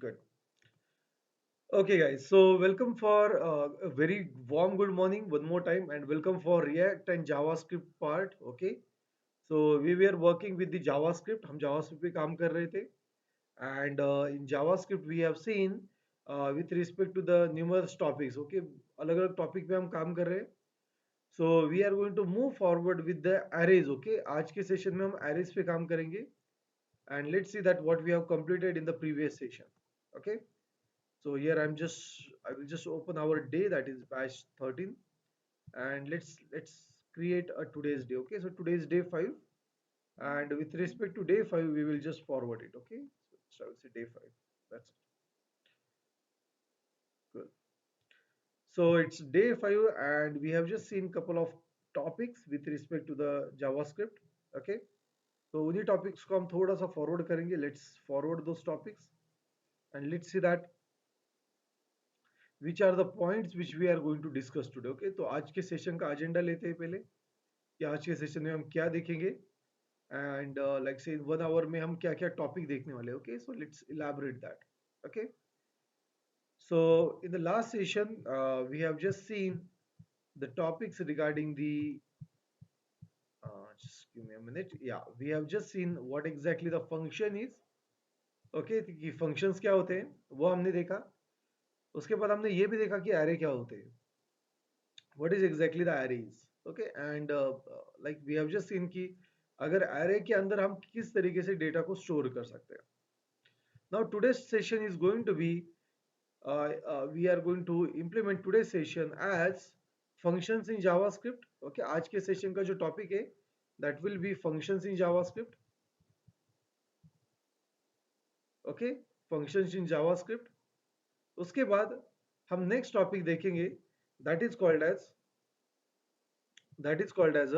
Good. Okay, guys. So welcome for a very warm good morning one more time, and welcome for React and JavaScript part. Okay. So we were working with the JavaScript. हम JavaScript पे काम कर रहे थे. And in JavaScript we have seen with respect to the numerous topics. Okay. अलग-अलग topic पे हम काम कर रहे हैं. So we are going to move forward with the arrays. Okay. आज के session में हम arrays पे काम करेंगे. And let's see that what we have completed in the previous session. Okay. So here I will just open our day, that is batch 13, and let's create a today's day. Okay, so today's day 5, and with respect to day 5 we will just forward it. Okay, so I will say day 5. That's good. So it's day 5, and we have just seen couple of topics with respect to the JavaScript. Okay, so उन्हीं topics को हम थोड़ा सा forward करेंगे. Let's forward those topics and let's see that which are the points which we are going to discuss today. Okay, तो आज के session का एजेंडा लेते हैं पहले कि आज के सेशन में हम क्या देखेंगे, एंड लाइक से 1 आवर में हम क्या क्या टॉपिक देखने वाले. Okay, so let's elaborate that. Okay, so in the last session we have just seen the topics regarding the just give me a minute. Yeah, we have just seen what exactly the function is. Okay, कि functions क्या होते हैं वो हमने देखा. उसके बाद हमने ये भी देखा कि एरे क्या होते हैं, what is exactly the arrays. Okay, and like we have just seen कि अगर array के अंदर हम किस तरीके से डेटा को स्टोर कर सकते हैं. Now today's session is going to be we are going to implement today's session as functions in JavaScript. Okay, आज के सेशन का जो टॉपिक है that will be functions in JavaScript. Okay, functions in JavaScript. उसके बाद हम next topic देखेंगे that is called as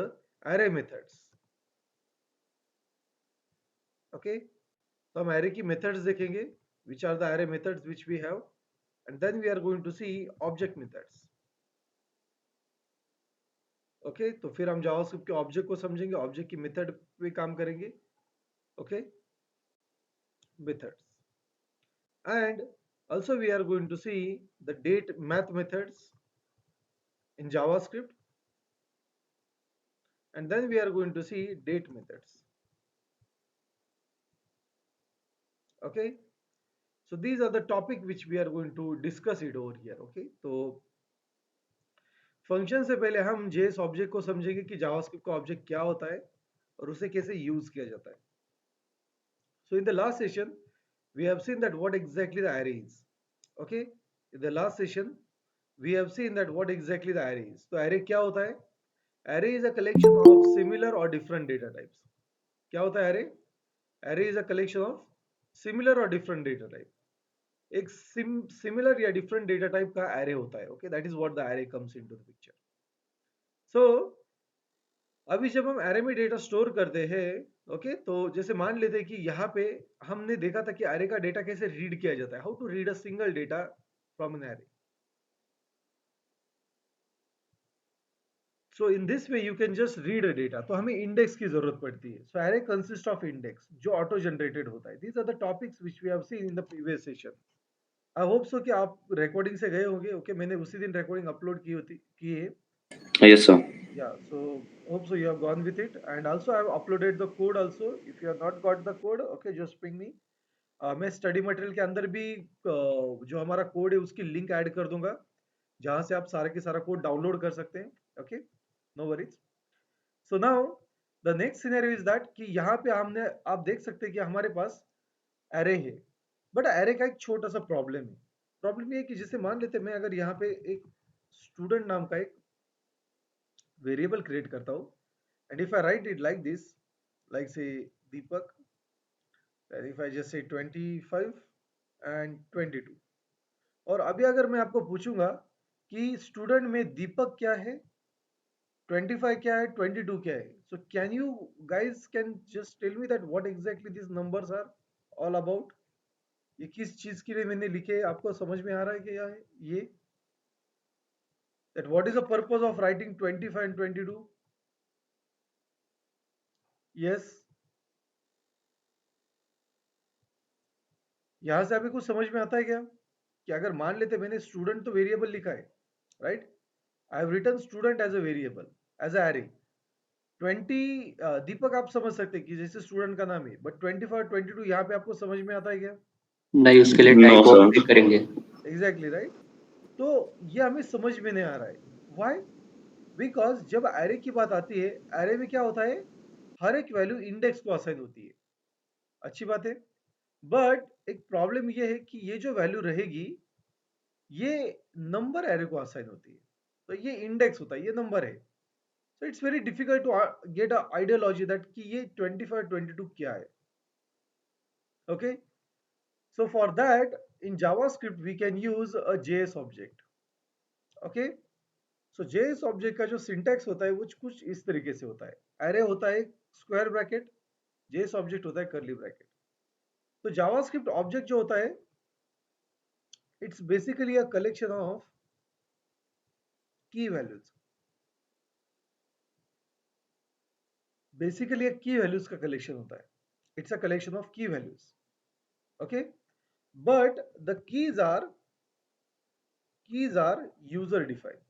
a array methods. Okay, तो हम array की methods देखेंगे, which are the array methods which we have, and then we are going to see object methods. Okay, तो फिर हम जावास्क्रिप्ट के object को समझेंगे, ऑब्जेक्ट की मेथड पे काम करेंगे. Okay, methods, and also we are going to see the date math methods in JavaScript, and then we are going to see date methods. Okay, so these are the topic which we are going to discuss it over here. Okay, तो function से पहले हम JS object को समझेंगे कि JavaScript का object क्या होता है और उसे कैसे यूज किया जाता है. So in the last session we have seen that what exactly the array is. Okay, in the last session we have seen that what exactly the array is. तो array क्या होता है? Array is a collection of similar or different data types. क्या होता है array? Array is a collection of similar or different data type. एक similar या different data type का array होता है. Okay, that is what the array comes into the picture. So अभी जब हम एरे में डेटा स्टोर करते हैं, ओके, तो जैसे मान लेते हैं कि यहाँ पे हमने देखा था कि एरे का डेटा कैसे रीड किया जाता है, how to read a single data from an array. So in this way you can just read a data. तो हमें इंडेक्स की जरूरत पड़ती है. So array consist of index जो ऑटो जनरेटेड होता है. These are the topics which we have seen in the previous session. I hope so कि आप रिकॉर्डिंग से गए होंगे. ओके, मैंने उसी दिन रिकॉर्डिंग अपलोड की है. Yes, sir. Yeah, so hope so you have gone with it, and also I have uploaded the code also. If you have not got the code, okay, just ping me. मैं study material के अंदर भी जो हमारा code है उसकी link add कर दूंगा, जहां से आप सारा के सारा कोड डाउनलोड कर सकते हैं. Okay, no worries. So now the next scenario is that कि यहाँ पे हमने आप देख सकते हैं कि हमारे पास एरे है, बट एरे का एक छोटा सा प्रॉब्लम है. प्रॉब्लम ये है कि जैसे मान लेते हैं मैं अगर यहाँ पे एक स्टूडेंट नाम का एक वेरिएबल क्रिएट करता हूँ, and if I write it like this, like say Deepak, and if I just say 25 and 22, और अभी अगर मैं आपको पूछूंगा कि स्टूडेंट में दीपक क्या है, 25 क्या है, 22 क्या है, so can you guys can just tell me that what exactly these numbers are all about. ये किस चीज के लिए मैंने लिखे, आपको समझ में आ रहा है कि क्या है ये, that what is the purpose of writing 25 and 22. Yes. यहां से अभी कुछ समझ में आता है क्या कि अगर मान लेते मैंने स्टूडेंट तो वेरिएबल लिखा है, right? I have written student as a variable, as a array. 20 Deepak आप समझ सकते हैं कि जैसे स्टूडेंट का नाम है, बट 24 22 यहाँ पे आपको समझ में आता है क्या? नहीं, उसके लिए no type of sir. Click करेंगे। Exactly right. तो ये हमें समझ में नहीं आ रहा है। व्हाई? बिकॉज जब एरे की बात आती है, एरे में क्या होता है, हर एक वैल्यू इंडेक्स को असाइन होती है। अच्छी बात है। बट एक प्रॉब्लम ये है कि ये जो वैल्यू रहेगी, ये नंबर एरे को असाइन होती है। तो ये इंडेक्स होता है, ये नंबर है। So it's very difficult to get a ideology that कि ये 25 22 क्या है। Okay, so for that in JavaScript we can use a JS object. Okay, so JS object का जो सिंटैक्स होता है वो कुछ इस तरीके से होता है। एरे होता है स्क्वायर ब्रैकेट, जेएस ऑब्जेक्ट होता है कर्ली ब्रैकेट। तो जावास्क्रिप्ट ऑब्जेक्ट जो होता है, it's basically a collection of key values. Basically एक की वैल्यूज का कलेक्शन होता है। It's a collection of key values. Okay, but the keys are user defined.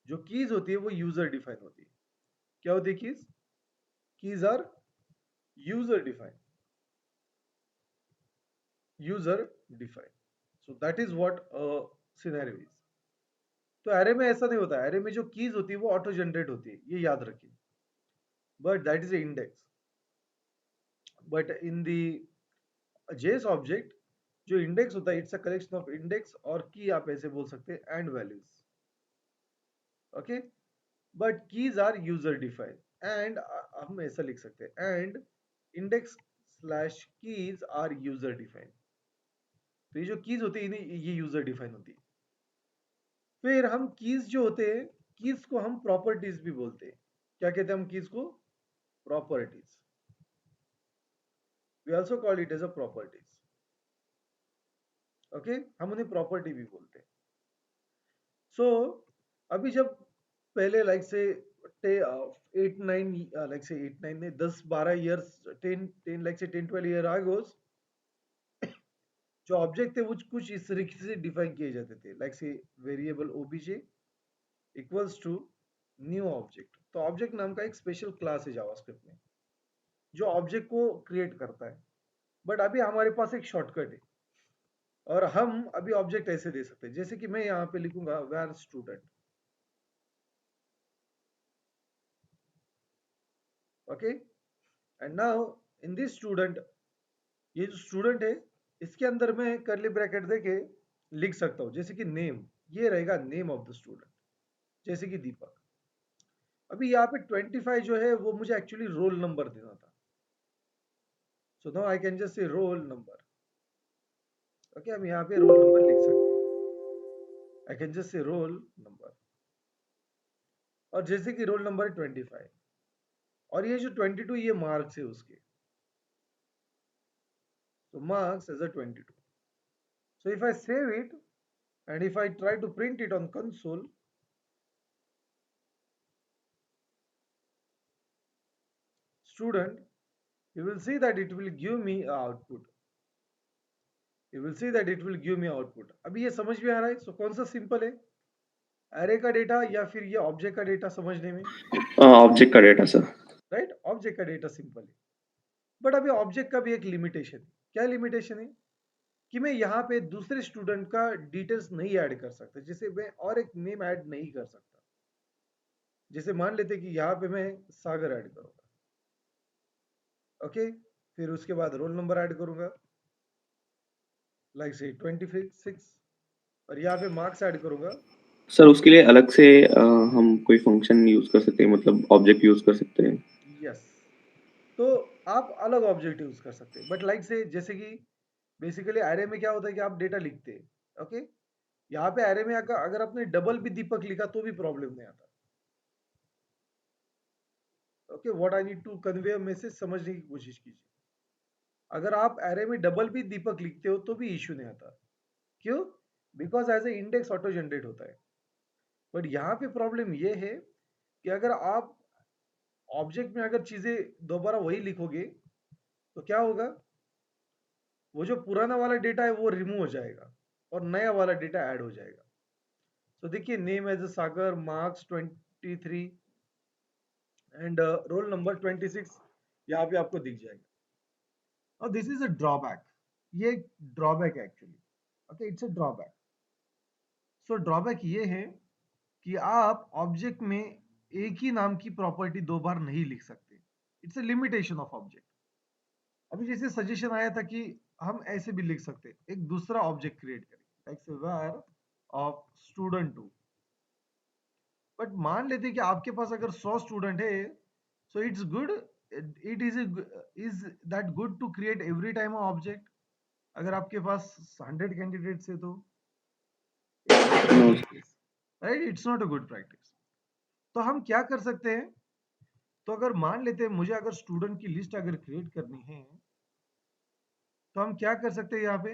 जो कीज होती है वो यूजर डिफाइन होती है। क्या होती है keys? Keys are user defined, user defined. So that is what scenario is. तो एरे में ऐसा नहीं होता। एरे में जो कीज होती है वो ऑटो जनरेट होती है, ये याद रखिए। But that is a index. But in the JS object, जो इंडेक्स होता है, it's a collection of index और की, आप ऐसे बोल सकते हैं, and values. Okay, but keys are user defined, and हम ऐसा लिख सकते हैं, and index slash keys are user defined. तो ये जो कीज होती है ये यूजर डिफाइन होती है। फिर हम कीज जो होते हैं, कीज को हम प्रॉपर्टीज भी बोलते हैं। क्या कहते हैं हम कीज को? Properties. We also call it as a properties. Okay, हम उन्हें प्रॉपर्टी भी बोलते हैं। सो अभी जब पहले लाइक से 8 9, लाइक से 8 9 ने 10 12 ईयर्स, 10 लाइक से 10 12 ईयर आगोज, जो ऑब्जेक्ट थे वो कुछ इस तरीके से डिफाइन किए जाते थे, like say variable OBJ equals to new object. तो ऑब्जेक्ट नाम का एक स्पेशल क्लास है जावास्क्रिप्ट में, जो ऑब्जेक्ट को क्रिएट करता है। बट अभी हमारे पास एक शॉर्टकट है, और हम अभी ऑब्जेक्ट ऐसे दे सकते हैं, जैसे कि मैं यहाँ पे लिखूंगा var student. Okay, and now in this student, ये जो स्टूडेंट है, इसके अंदर मैं करली ब्रैकेट देके लिख सकता हूँ, जैसे कि नेम, ये रहेगा नेम ऑफ द स्टूडेंट, जैसे कि दीपक। अभी यहाँ पे 25 जो है वो मुझे एक्चुअली रोल नंबर देना था। So now I can just से रोल नंबर। ओके, हम यहाँ पे रोल नंबर लिख सकते हैं। आई कैन जस्ट से रोल नंबर, और जैसे कि रोल नंबर है 25, और ये जो 22 ये मार्क्स है उसके। So marks as a 22. So if I save it and if I try to print it on console, student, you will see that it will give me output. You will see that it will give me output. अभी ये समझ में आ रहा है? So कौन सा simple है, array का डेटा या फिर ये ऑब्जेक्ट का डेटा समझने में? ऑब्जेक्ट का डेटा सर। राइट, ऑब्जेक्ट का डेटा सिंपल है। बट अभी ऑब्जेक्ट का भी एक लिमिटेशन है। क्या लिमिटेशन है? कि मैं यहाँ पे दूसरे स्टूडेंट का डिटेल्स नहीं ऐड कर सकता, जैसे मैं और एक नेम ऐड नहीं कर सकता। जैसे मान लेते कि यहाँ पे मैं सागर ऐड करूंगा। ओके, फिर उसके बाद रोल नंबर ऐड करूंगा, लाइक से 26, और यहाँ पे मार्क्स ऐड करूंगा। सर उसके लिए अलग से हम कोई फंक्शन यूज कर सकते हैं, मतलब ऑब्जेक्ट यूज कर सकते हैं? यस, तो आप अलग ऑब्जेक्ट यूज कर सकते हैं, बट लाइक से जैसे कि बेसिकली एरे में क्या होता है कि आप डेटा लिखते हैं। ओके, यहाँ पे एरे में अगर आपने डबल भी दीपक लिखा तो भी प्रॉब्लम नहीं आता। Okay, what I need to convey message, समझने की कोशिश कीजिए। अगर आप एरे में डबल भी दीपक लिखते हो तो भी इश्यू नहीं आता। क्यों? Because as a index auto generate होता है। बट यहाँ पे प्रॉब्लम ये है कि अगर आप ऑब्जेक्ट में अगर चीजें दोबारा वही लिखोगे तो क्या होगा, वो जो पुराना वाला डेटा है वो रिमूव हो जाएगा और नया वाला डेटा ऐड हो जाएगा। तो देखिए name as Sagar, marks 23 and roll number 26 यहाँ पे आपको दिख जाएगा। और दिस इज अ ड्रॉबैक, ये ड्रॉबैक है actually. Okay, it's a drawback. So drawback ये है कि आप ऑब्जेक्ट में एक ही नाम की प्रॉपर्टी दो बार नहीं लिख सकते। It's a limitation of object. अभी जैसे सजेशन आया था कि हम ऐसे भी लिख सकते हैं, एक दूसरा ऑब्जेक्ट क्रिएट करें लाइक से var ऑफ स्टूडेंट 2। बट मान लेते हैं कि आपके पास अगर 100 स्टूडेंट है, so it's good, it is that good to create every time object? अगर आपके पास 100 कैंडिडेट्स है तो no sir. Right, it's not a good practice. तो हम क्या कर सकते हैं? तो अगर मान लेते हैं मुझे अगर स्टूडेंट की लिस्ट अगर क्रिएट करनी है, तो हम क्या कर सकते हैं यहाँ पे?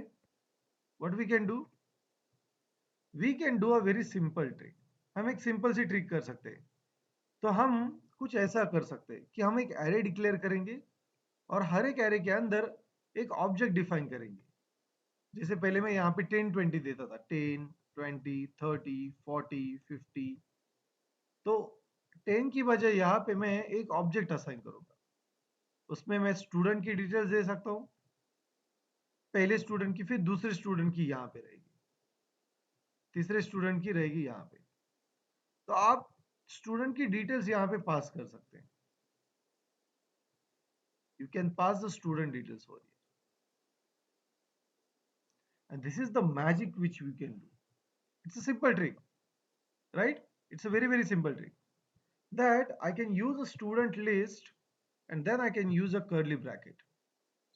What we can do? We can do a very simple trick. हम एक सिंपल सी ट्रिक कर सकते हैं। तो हम कुछ ऐसा कर सकते हैं कि हम एक एरे डिक्लेयर करेंगे और हर एक एरे के अंदर एक ऑब्जेक्ट डिफाइन करेंगे। जैसे पहले मैं यहाँ पे 10 20 देता था, 10 20 30 40 50। तो 10 की बजाय यहाँ पे मैं एक ऑब्जेक्ट असाइन करूंगा। उसमें मैं स्टूडेंट की डिटेल्स दे सकता हूँ, पहले स्टूडेंट की, फिर दूसरे स्टूडेंट की यहाँ पे रहेगी, तीसरे स्टूडेंट की रहेगी यहाँ पे। तो आप स्टूडेंट की डिटेल्स यहाँ पे पास कर सकते हैं। You can pass the student details over here. And this is the magic which we can do. It's a simple trick, right? It's a very, very simple trick. That I can use a student list and then I can use a curly bracket.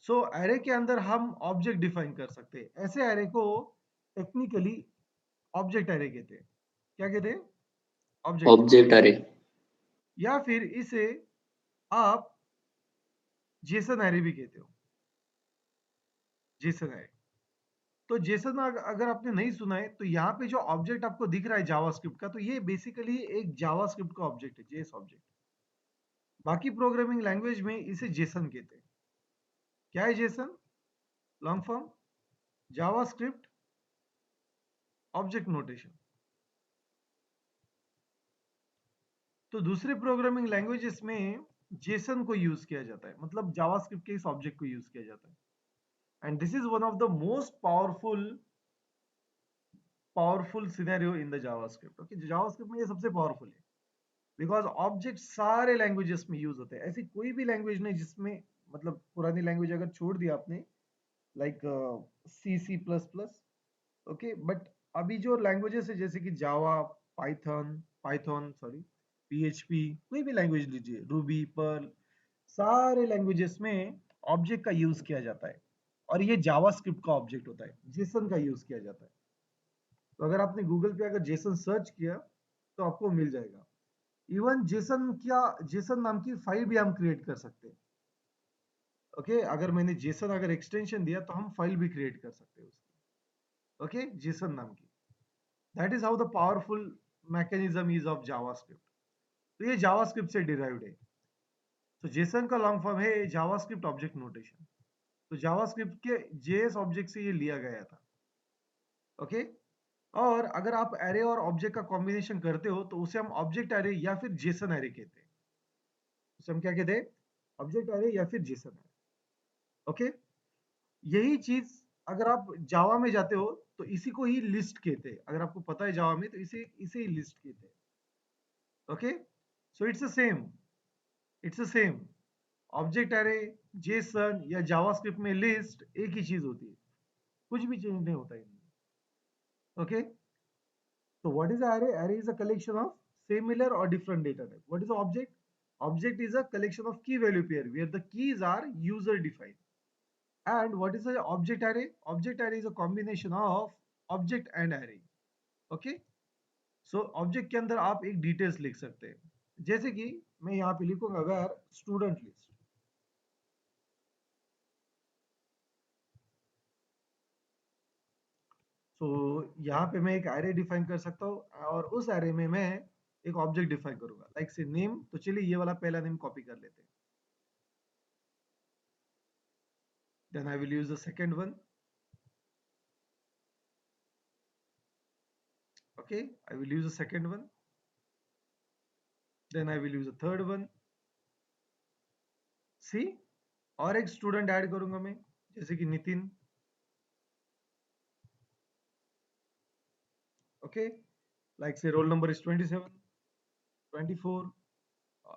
So array के अंदर हम object define कर सकते हैं। ऐसे array को technically object array कहते हैं। क्या कहते हैं? Object array। ऑब्जेक्ट अरे। या फिर इसे आप JSON array भी कहते हो। JSON array। तो जेसन अगर आपने नहीं सुना है, तो यहाँ पे जो ऑब्जेक्ट आपको दिख रहा है जावास्क्रिप्ट का, तो ये बेसिकली एक जावास्क्रिप्ट का ऑब्जेक्ट है, जेस ऑब्जेक्ट। बाकी प्रोग्रामिंग लैंग्वेज में इसे जेसन कहते हैं। क्या है Jason? Long form JavaScript object notation. तो दूसरे प्रोग्रामिंग लैंग्वेजेस में जेसन को यूज किया जाता है, मतलब जावास्क्रिप्ट के इस ऑब्जेक्ट को यूज किया जाता है। And this is one of the most powerful scenario in the JavaScript. Okay, JavaScript में ये सबसे पावरफुल है बिकॉज ऑब्जेक्ट सारे लैंग्वेजेस में यूज होते हैं। ऐसी कोई भी लैंग्वेज नहीं जिसमें, मतलब पुरानी लैंग्वेज अगर छोड़ दिया आपने, लाइक C++, ओके, बट अभी जो लैंग्वेजेस है जैसे कि जावा, पाइथन सॉरी, PHP, कोई भी लैंग्वेज लीजिए, रूबी, पर्ल, सारे लैंग्वेजेस में ऑब्जेक्ट का यूज किया जाता है। और ये जावास्क्रिप्ट का ऑब्जेक्ट होता है, जेसन का यूज किया जाता है। तो अगर आपने गूगल पे अगर जेसन सर्च किया तो आपको मिल जाएगा। इवन जेसन, क्या जेसन नाम की फाइल भी हम क्रिएट कर सकते हैं। ओके, अगर मैंने जेसन अगर एक्सटेंशन दिया तो हम फाइल भी क्रिएट कर सकते हैं उसकी। ओके, जेसन नाम की। That is how the powerful mechanism is of JavaScript. तो ये जावास्क्रिप्ट से डिराइव्ड है। तो जेसन का लॉन्ग फॉर्म है जावास्क्रिप्ट ऑब्जेक्ट नोटेशन। तो जावास्क्रिप्ट के जेएस ऑब्जेक्ट से ये लिया गया था। ओके, और अगर आप एरे और ऑब्जेक्ट का कॉम्बिनेशन करते हो तो उसे हम ऑब्जेक्ट एरे या फिर जेसन एरे कहते हैं। उसे हम क्या कहते हैं? ऑब्जेक्ट एरे या फिर जेसन एरे। ओके, यही चीज अगर आप जावा में जाते हो तो इसी को ही लिस्ट कहते हैं। अगर आपको पता है जावा में, तो इसे इसे ही लिस्ट कहते हैं। Okay, so it's the same object array, Jason या जावास्क्रिप्ट में लिस्ट एक ही चीज होती है, कुछ भी चेंज नहीं होता इनमें। Okay, so what is array? Array is a collection of similar or different data type. What is object? Object is a collection of key value pair where the keys are user defined. And what is the object array? Object array is a combination of object and array. Okay, so object के अंदर आप एक details लिख सकते हैं। जैसे कि मैं यहाँ पे लिखूंगा where student list। सो यहाँ पे मैं एक array डिफाइन कर सकता हूँ और उस array में मैं एक ऑब्जेक्ट डिफाइन करूंगा लाइक से नेम। तो चलिए ये वाला पहला नेम कॉपी कर लेते हैं। Then I will use the second one. Okay, I will use the second one. Then I will use the third one. See, और एक स्टूडेंट ऐड करूंगा मैं, जैसे कि Nitin. Okay, like say roll number is 27, 24,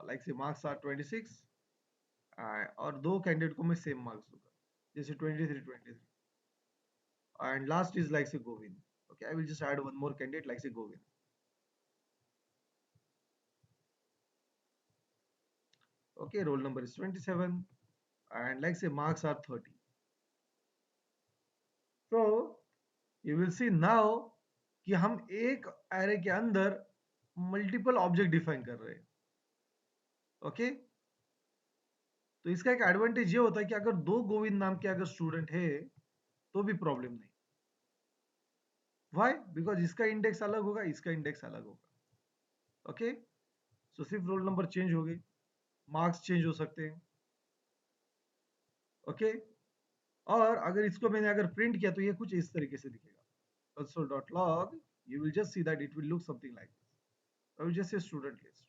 like say marks are 26, और दो candidate को मैं सेम मार्क्स दूंगा, जैसे 23, 23, and last is like say Govind. Okay, I will just add one more candidate like say Govind. Okay, roll number is 27, and like say marks are 30. So you will see now कि हम एक array के अंदर multiple object define कर रहे हैं. Okay, तो इसका एक एडवांटेज ये होता है कि अगर दो गोविंद नाम के अगर स्टूडेंट है तो भी प्रॉब्लम नहीं. व्हाई? बिकॉज इसका इंडेक्स अलग होगा, इसका इंडेक्स अलग होगा. ओके, सो सिर्फ रोल नंबर चेंज हो गए, मार्क्स चेंज हो सकते हैं. ओके, और अगर इसको मैंने अगर प्रिंट किया तो ये कुछ इस तरीके से दिखेगा. console.log, you will just see that it will look something like this. I will just say student list.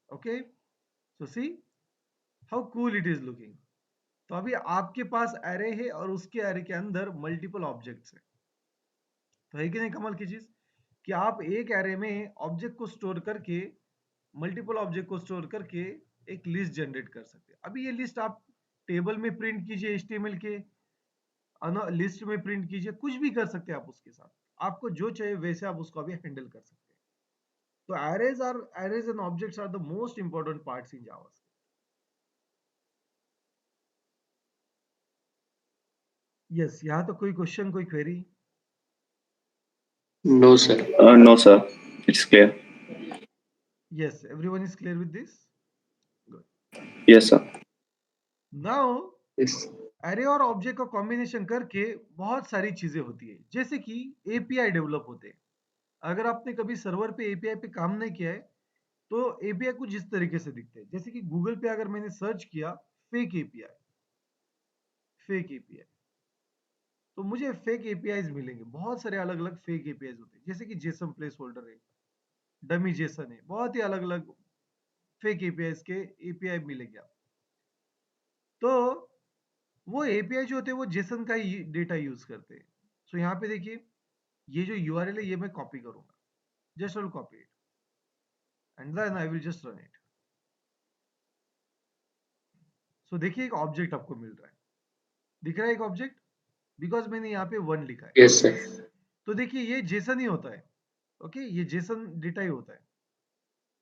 Okay, so see how cool it is looking. तो अभी आपके पास एरे है और उसके एरे के अंदर मल्टीपल ऑब्जेक्ट्स है. तो है कि नहीं कमाल की चीज कि आप एक एरे में ऑब्जेक्ट को स्टोर करके, मल्टीपल ऑब्जेक्ट को स्टोर करके एक लिस्ट जनरेट कर सकते हैं. अभी ये लिस्ट आप टेबल में प्रिंट कीजिए, एचटीएमएल के लिस्ट में प्रिंट कीजिए, कुछ भी कर सकते हैं आप उसके साथ. आपको जो चाहिए वैसे आप उसको अभी हैंडल कर सकते हैं. तो arrays and objects are the most important parts in JavaScript. Yes, यहाँ तो कोई क्वेश्चन, कोई query? No, sir. No, sir. It's clear. Yes, everyone is clear with this? Good. Yes, sir. Now, Yes. Array और object का combination करके बहुत सारी चीजें होती है, जैसे कि एपीआई डेवलप होते हैं. अगर आपने कभी सर्वर पे एपीआई पे काम नहीं किया है तो एपीआई कुछ इस तरीके से दिखते हैं. जैसे कि गूगल पे अगर मैंने सर्च किया फेक एपीआई, फेक एपीआई, तो मुझे फेक एपीआईज मिलेंगे. बहुत सारे अलग अलग फेक एपीआईज होते हैं, जैसे कि जेसन प्लेस होल्डर है, डमी जेसन है, बहुत ही अलग अलग फेक एपीआईज के एपीआई मिलेंगे आप. तो वो एपीआई जो होते हैं वो जेसन का ही डेटा यूज करते हैं. सो यहाँ पे देखिए, ये जो यूआरएल है ये मैं कॉपी करूंगा, just will copy it and then I will just run it. So देखिए एक ऑब्जेक्ट आपको मिल रहा है, दिख रहा है एक ऑब्जेक्ट, बिकॉज मैंने यहाँ पे वन लिखा है. Yes, sir. तो देखिए ये जेसन ही होता है. ओके, ये जेसन डेटा ही होता है.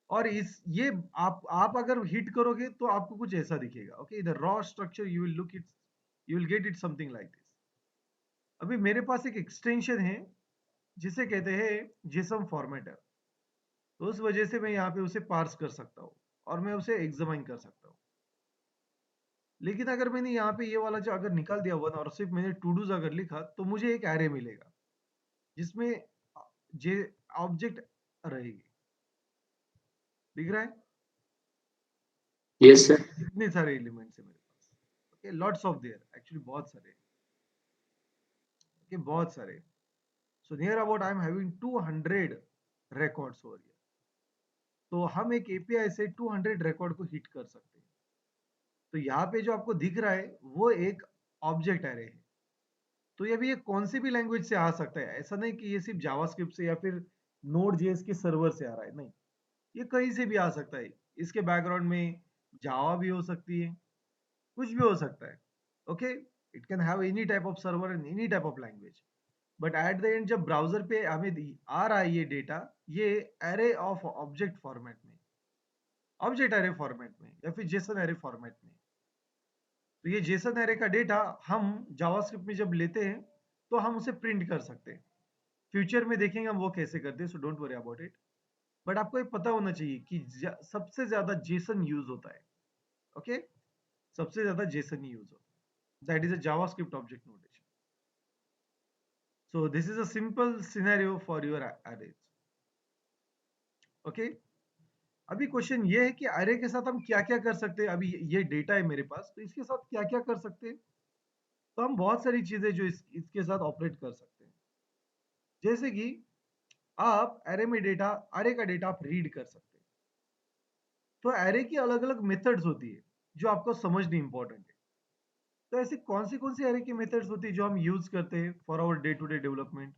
और इस ये आप अगर हिट करोगे तो आपको कुछ ऐसा दिखेगा. Okay, the raw structure you will look it, you will get it something like this. अभी मेरे पास एक एक्सटेंशन है जिसे कहते हैं जेसन फॉर्मेटर, तो उस वजह से मैं यहाँ पे उसे पार्स कर सकता हूँ और मैं उसे एग्जामिन कर सकता हूँ. लेकिन अगर मैंने यहाँ पे ये वाला जो अगर निकाल दिया वन और सिर्फ मैंने टू डूज अगर लिखा तो मुझे एक एरे मिलेगा जिसमें जे ऑब्जेक्ट रहेगी. दिख रहा है Yes, sir. कितने सारे एलिमेंट्स है मेरे पास. Okay, lots of there, actually बहुत सारे. ओके, बहुत सारे. So near about I am having 200 records over here. तो हम एक एपीआई से 200 रिकॉर्ड को हिट कर सकते हैं. तो यहाँ पे जो आपको दिख रहा है वो एक ऑब्जेक्ट एरे है. तो ये भी ये कौन सी भी लैंग्वेज से आ सकता है, ऐसा नहीं कि ये सिर्फ जावास्क्रिप्ट से या फिर नोड जेएस के सर्वर से आ रहा है, नहीं. ये कहीं से भी आ सकता है. इसके बैकग्राउंड में जावा भी हो सकती है, कुछ भी हो सकता है. Okay, it can have any type of server and any type of language. But at the end जब ब्राउजर पे हमें आ रहा है ये डेटा, ये एरे ऑफ ऑब्जेक्ट फॉर्मेट में, ऑब्जेक्ट एरे फॉर्मेट में या फिर जेसन एरे फॉर्मेट में. तो ये जेसन एरे का डेटा हम जावास्क्रिप्ट में जब लेते हैं तो हम उसे प्रिंट कर सकते हैं. फ्यूचर में देखेंगे हम वो कैसे करते हैं, so don't worry about it. But आपको ये पता होना चाहिए कि सबसे ज्यादा जेसन यूज होता है. ओके, सबसे ज्यादा जेसन ही यूज होता है. That is a JavaScript object notation. So this is a simple scenario for your arrays. Okay. अभी क्वेश्चन ये है कि अरे के साथ हम क्या क्या कर सकते हैं। अभी ये डेटा है मेरे पास, तो इसके साथ क्या क्या कर सकते हैं। तो हम बहुत सारी चीजें जो इसके साथ ऑपरेट कर सकते हैं। जैसे कि आप अरे का डेटा आप रीड कर सकते हैं। तो अरे की अलग अलग मेथड्स होती है जो आपको समझनी इंपॉर्टेंट है। तो ऐसी कौन सी अरे की मेथड्स होती है जो हम यूज करते हैं for our day to day development.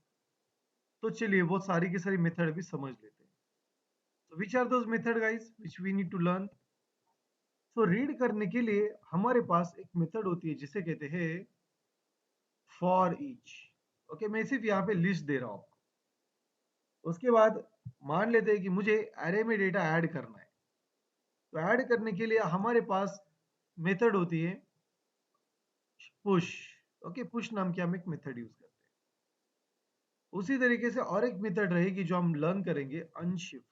तो चलिए वो सारी की सारी मेथड भी समझ लेते हैं। So which are those method guys which we need to learn? So read करने के लिए हमारे पास एक मेथड होती है जिसे कहते हैं फॉर ईच। ओके, मैं सिर्फ यहाँ पे लिस्ट दे रहा हूँ आपको। उसके बाद मान लेते हैं कि मुझे एरे में डेटा ऐड करना है। तो ऐड करने के लिए हमारे पास मेथड होती है पुश। ओके, पुश नाम की हम एक मेथड यूज करते हैं। उसी तरीके से और एक मेथड रहेगी जो हम लर्न करेंगे, unshift.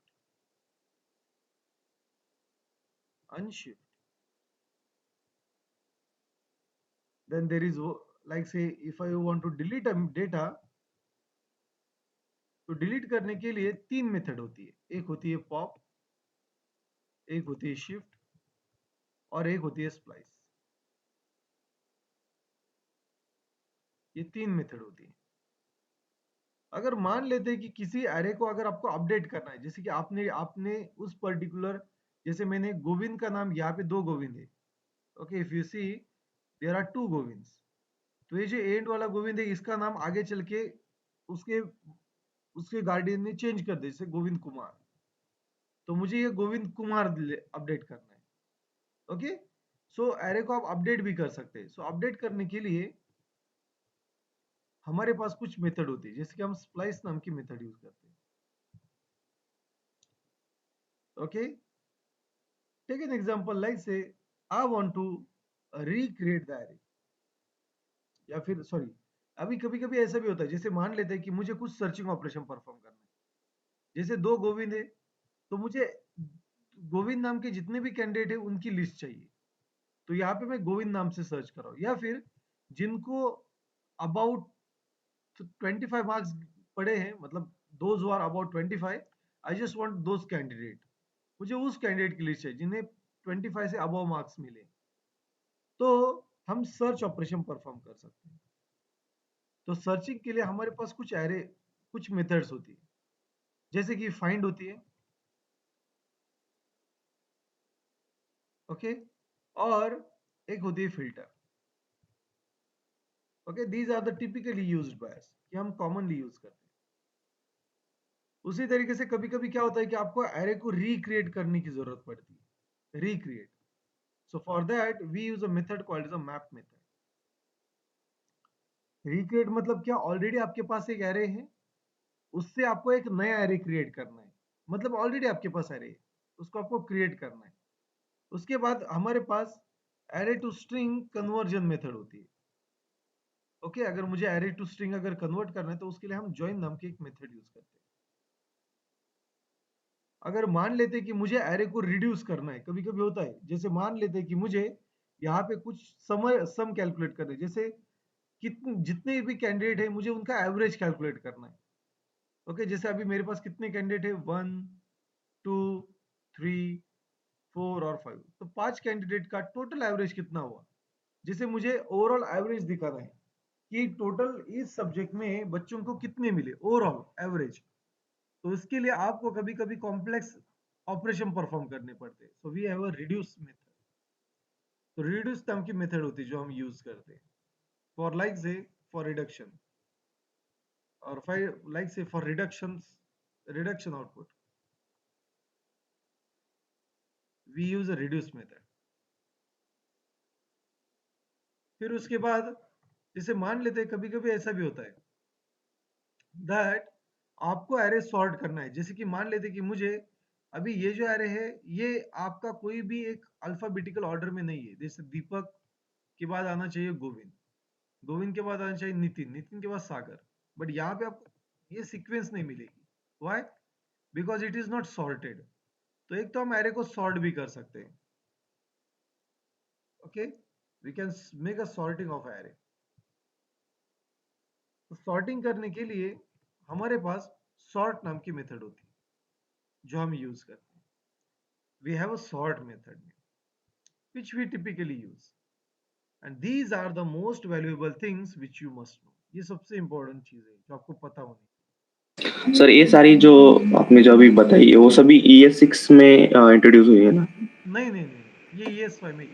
Unshift then there is like say if I want to delete a data, तो डिलीट करने के लिए तीन मेथड होती है। एक होती है पॉप, एक होती है शिफ्ट और एक होती है स्प्लाइस। ये तीन मेथड होती है। अगर मान लेते हैं कि किसी एरे को अगर आपको अपडेट करना है, जैसे कि आपने आपने उस पर्टिकुलर, जैसे मैंने गोविंद का नाम, यहाँ पे दो गोविंद है। Okay, if you see there are two Govinds. तो ये जो एंड वाला गोविंद है इसका नाम आगे चल के उसके उसके गार्डियन ने चेंज कर दे, जैसे गोविंद कुमार। तो मुझे ये गोविंद कुमार अपडेट करना है। ओके, सो एरे को आप अपडेट भी कर सकते हैं। सो अपडेट करने के लिए हमारे पास कुछ मेथड होती है, जैसे कि हम स्प्लाइस नाम की मेथड यूज करते हैं। Okay, take an example like say I want to recreate the array, या फिर सॉरी, अभी कभी कभी ऐसा भी होता है, जैसे मान लेते हैं कि मुझे कुछ सर्चिंग ऑपरेशन परफॉर्म करना है। जैसे दो गोविंद है, तो मुझे गोविंद नाम के जितने भी कैंडिडेट है उनकी लिस्ट चाहिए। तो यहाँ पे मैं गोविंद नाम से सर्च कर रहा हूँ, या फिर जिनको अबाउट 25 मार्क्स पड़े हैं, मतलब those who are about 25, I just want those candidate. मुझे उस कैंडिडेट की लिस्ट है जिन्हें 25 से अबव मार्क्स मिले। तो हम सर्च ऑपरेशन परफॉर्म कर सकते हैं। तो सर्चिंग के लिए हमारे पास कुछ मेथड्स होती है, जैसे कि फाइंड होती है। ओके, और एक होती है filter. Okay, these are the typically used by us, कि हम कॉमनली यूज करते हैं। उसी तरीके से कभी कभी क्या होता है कि आपको एरे को रिक्रिएट करने की जरूरत पड़ती है, recreate. So for that we use a method called as a map method. Recreate मतलब क्या, ऑलरेडी आपके पास एक एरे है, उससे आपको एक नया एरे क्रिएट करना है। मतलब ऑलरेडी आपके पास एरे है, उसको आपको क्रिएट करना है। उसके बाद हमारे पास array to string conversion method होती है। ओके, अगर मुझे एरे टू स्ट्रिंग अगर कन्वर्ट करना है तो उसके लिए हम ज्वाइन नाम की एक मेथड यूज करते हैं। अगर मान लेते हैं कि मुझे एरे को रिड्यूस करना है, कभी कभी होता है, जैसे मान लेते हैं कि मुझे यहाँ पे कुछ समय सम कैलकुलेट करना है, जैसे कितने जितने भी कैंडिडेट है मुझे उनका एवरेज कैलकुलेट करना है। ओके, जैसे अभी मेरे पास कितने कैंडिडेट है, 1 2 3 4 और 5, तो 5 कैंडिडेट का टोटल एवरेज कितना हुआ। जिसे मुझे ओवरऑल एवरेज दिखाना है कि टोटल इस सब्जेक्ट में बच्चों को कितने मिले ओवरऑल एवरेज। तो इसके लिए आपको कभी कभी कॉम्प्लेक्स ऑपरेशन परफॉर्म करने पड़ते हैं। So we have a reduce method. तो रिड्यूस नाम की मेथड होती है जो हम यूज करते हैं for like say for reduction, और like say for reduction output we use a reduce method. फिर उसके बाद जैसे मान लेते हैं कभी कभी ऐसा भी होता है दैट आपको एरे सॉर्ट करना है। जैसे कि मान लेते हैं कि मुझे अभी ये जो एरे है ये आपका कोई भी एक अल्फाबेटिकल ऑर्डर में नहीं है। जैसे दीपक के बाद आना चाहिए गोविंद, गोविंद के बाद आना चाहिए नितिन, नितिन के बाद सागर। बट यहाँ पे आपको ये सीक्वेंस नहीं मिलेगी। Why? Because it is not sorted. तो एक तो हम एरे को सॉर्ट भी कर सकते हैं। Okay, we can make a sorting of array. तो सॉर्टिंग करने के लिए हमारे पास सॉर्ट नाम की मेथड होती है जो हम यूज करते हैं। we have a sort method which we typically use, and these are the most valuable things which you must know. ये सबसे important चीज है जो आपको पता होनी सर ये सारी जो आपने जो अभी बताई है वो सभी ES6 में इंट्रोड्यूस हुई है ना? नहीं नहीं नहीं नहीं, ये ES5 में,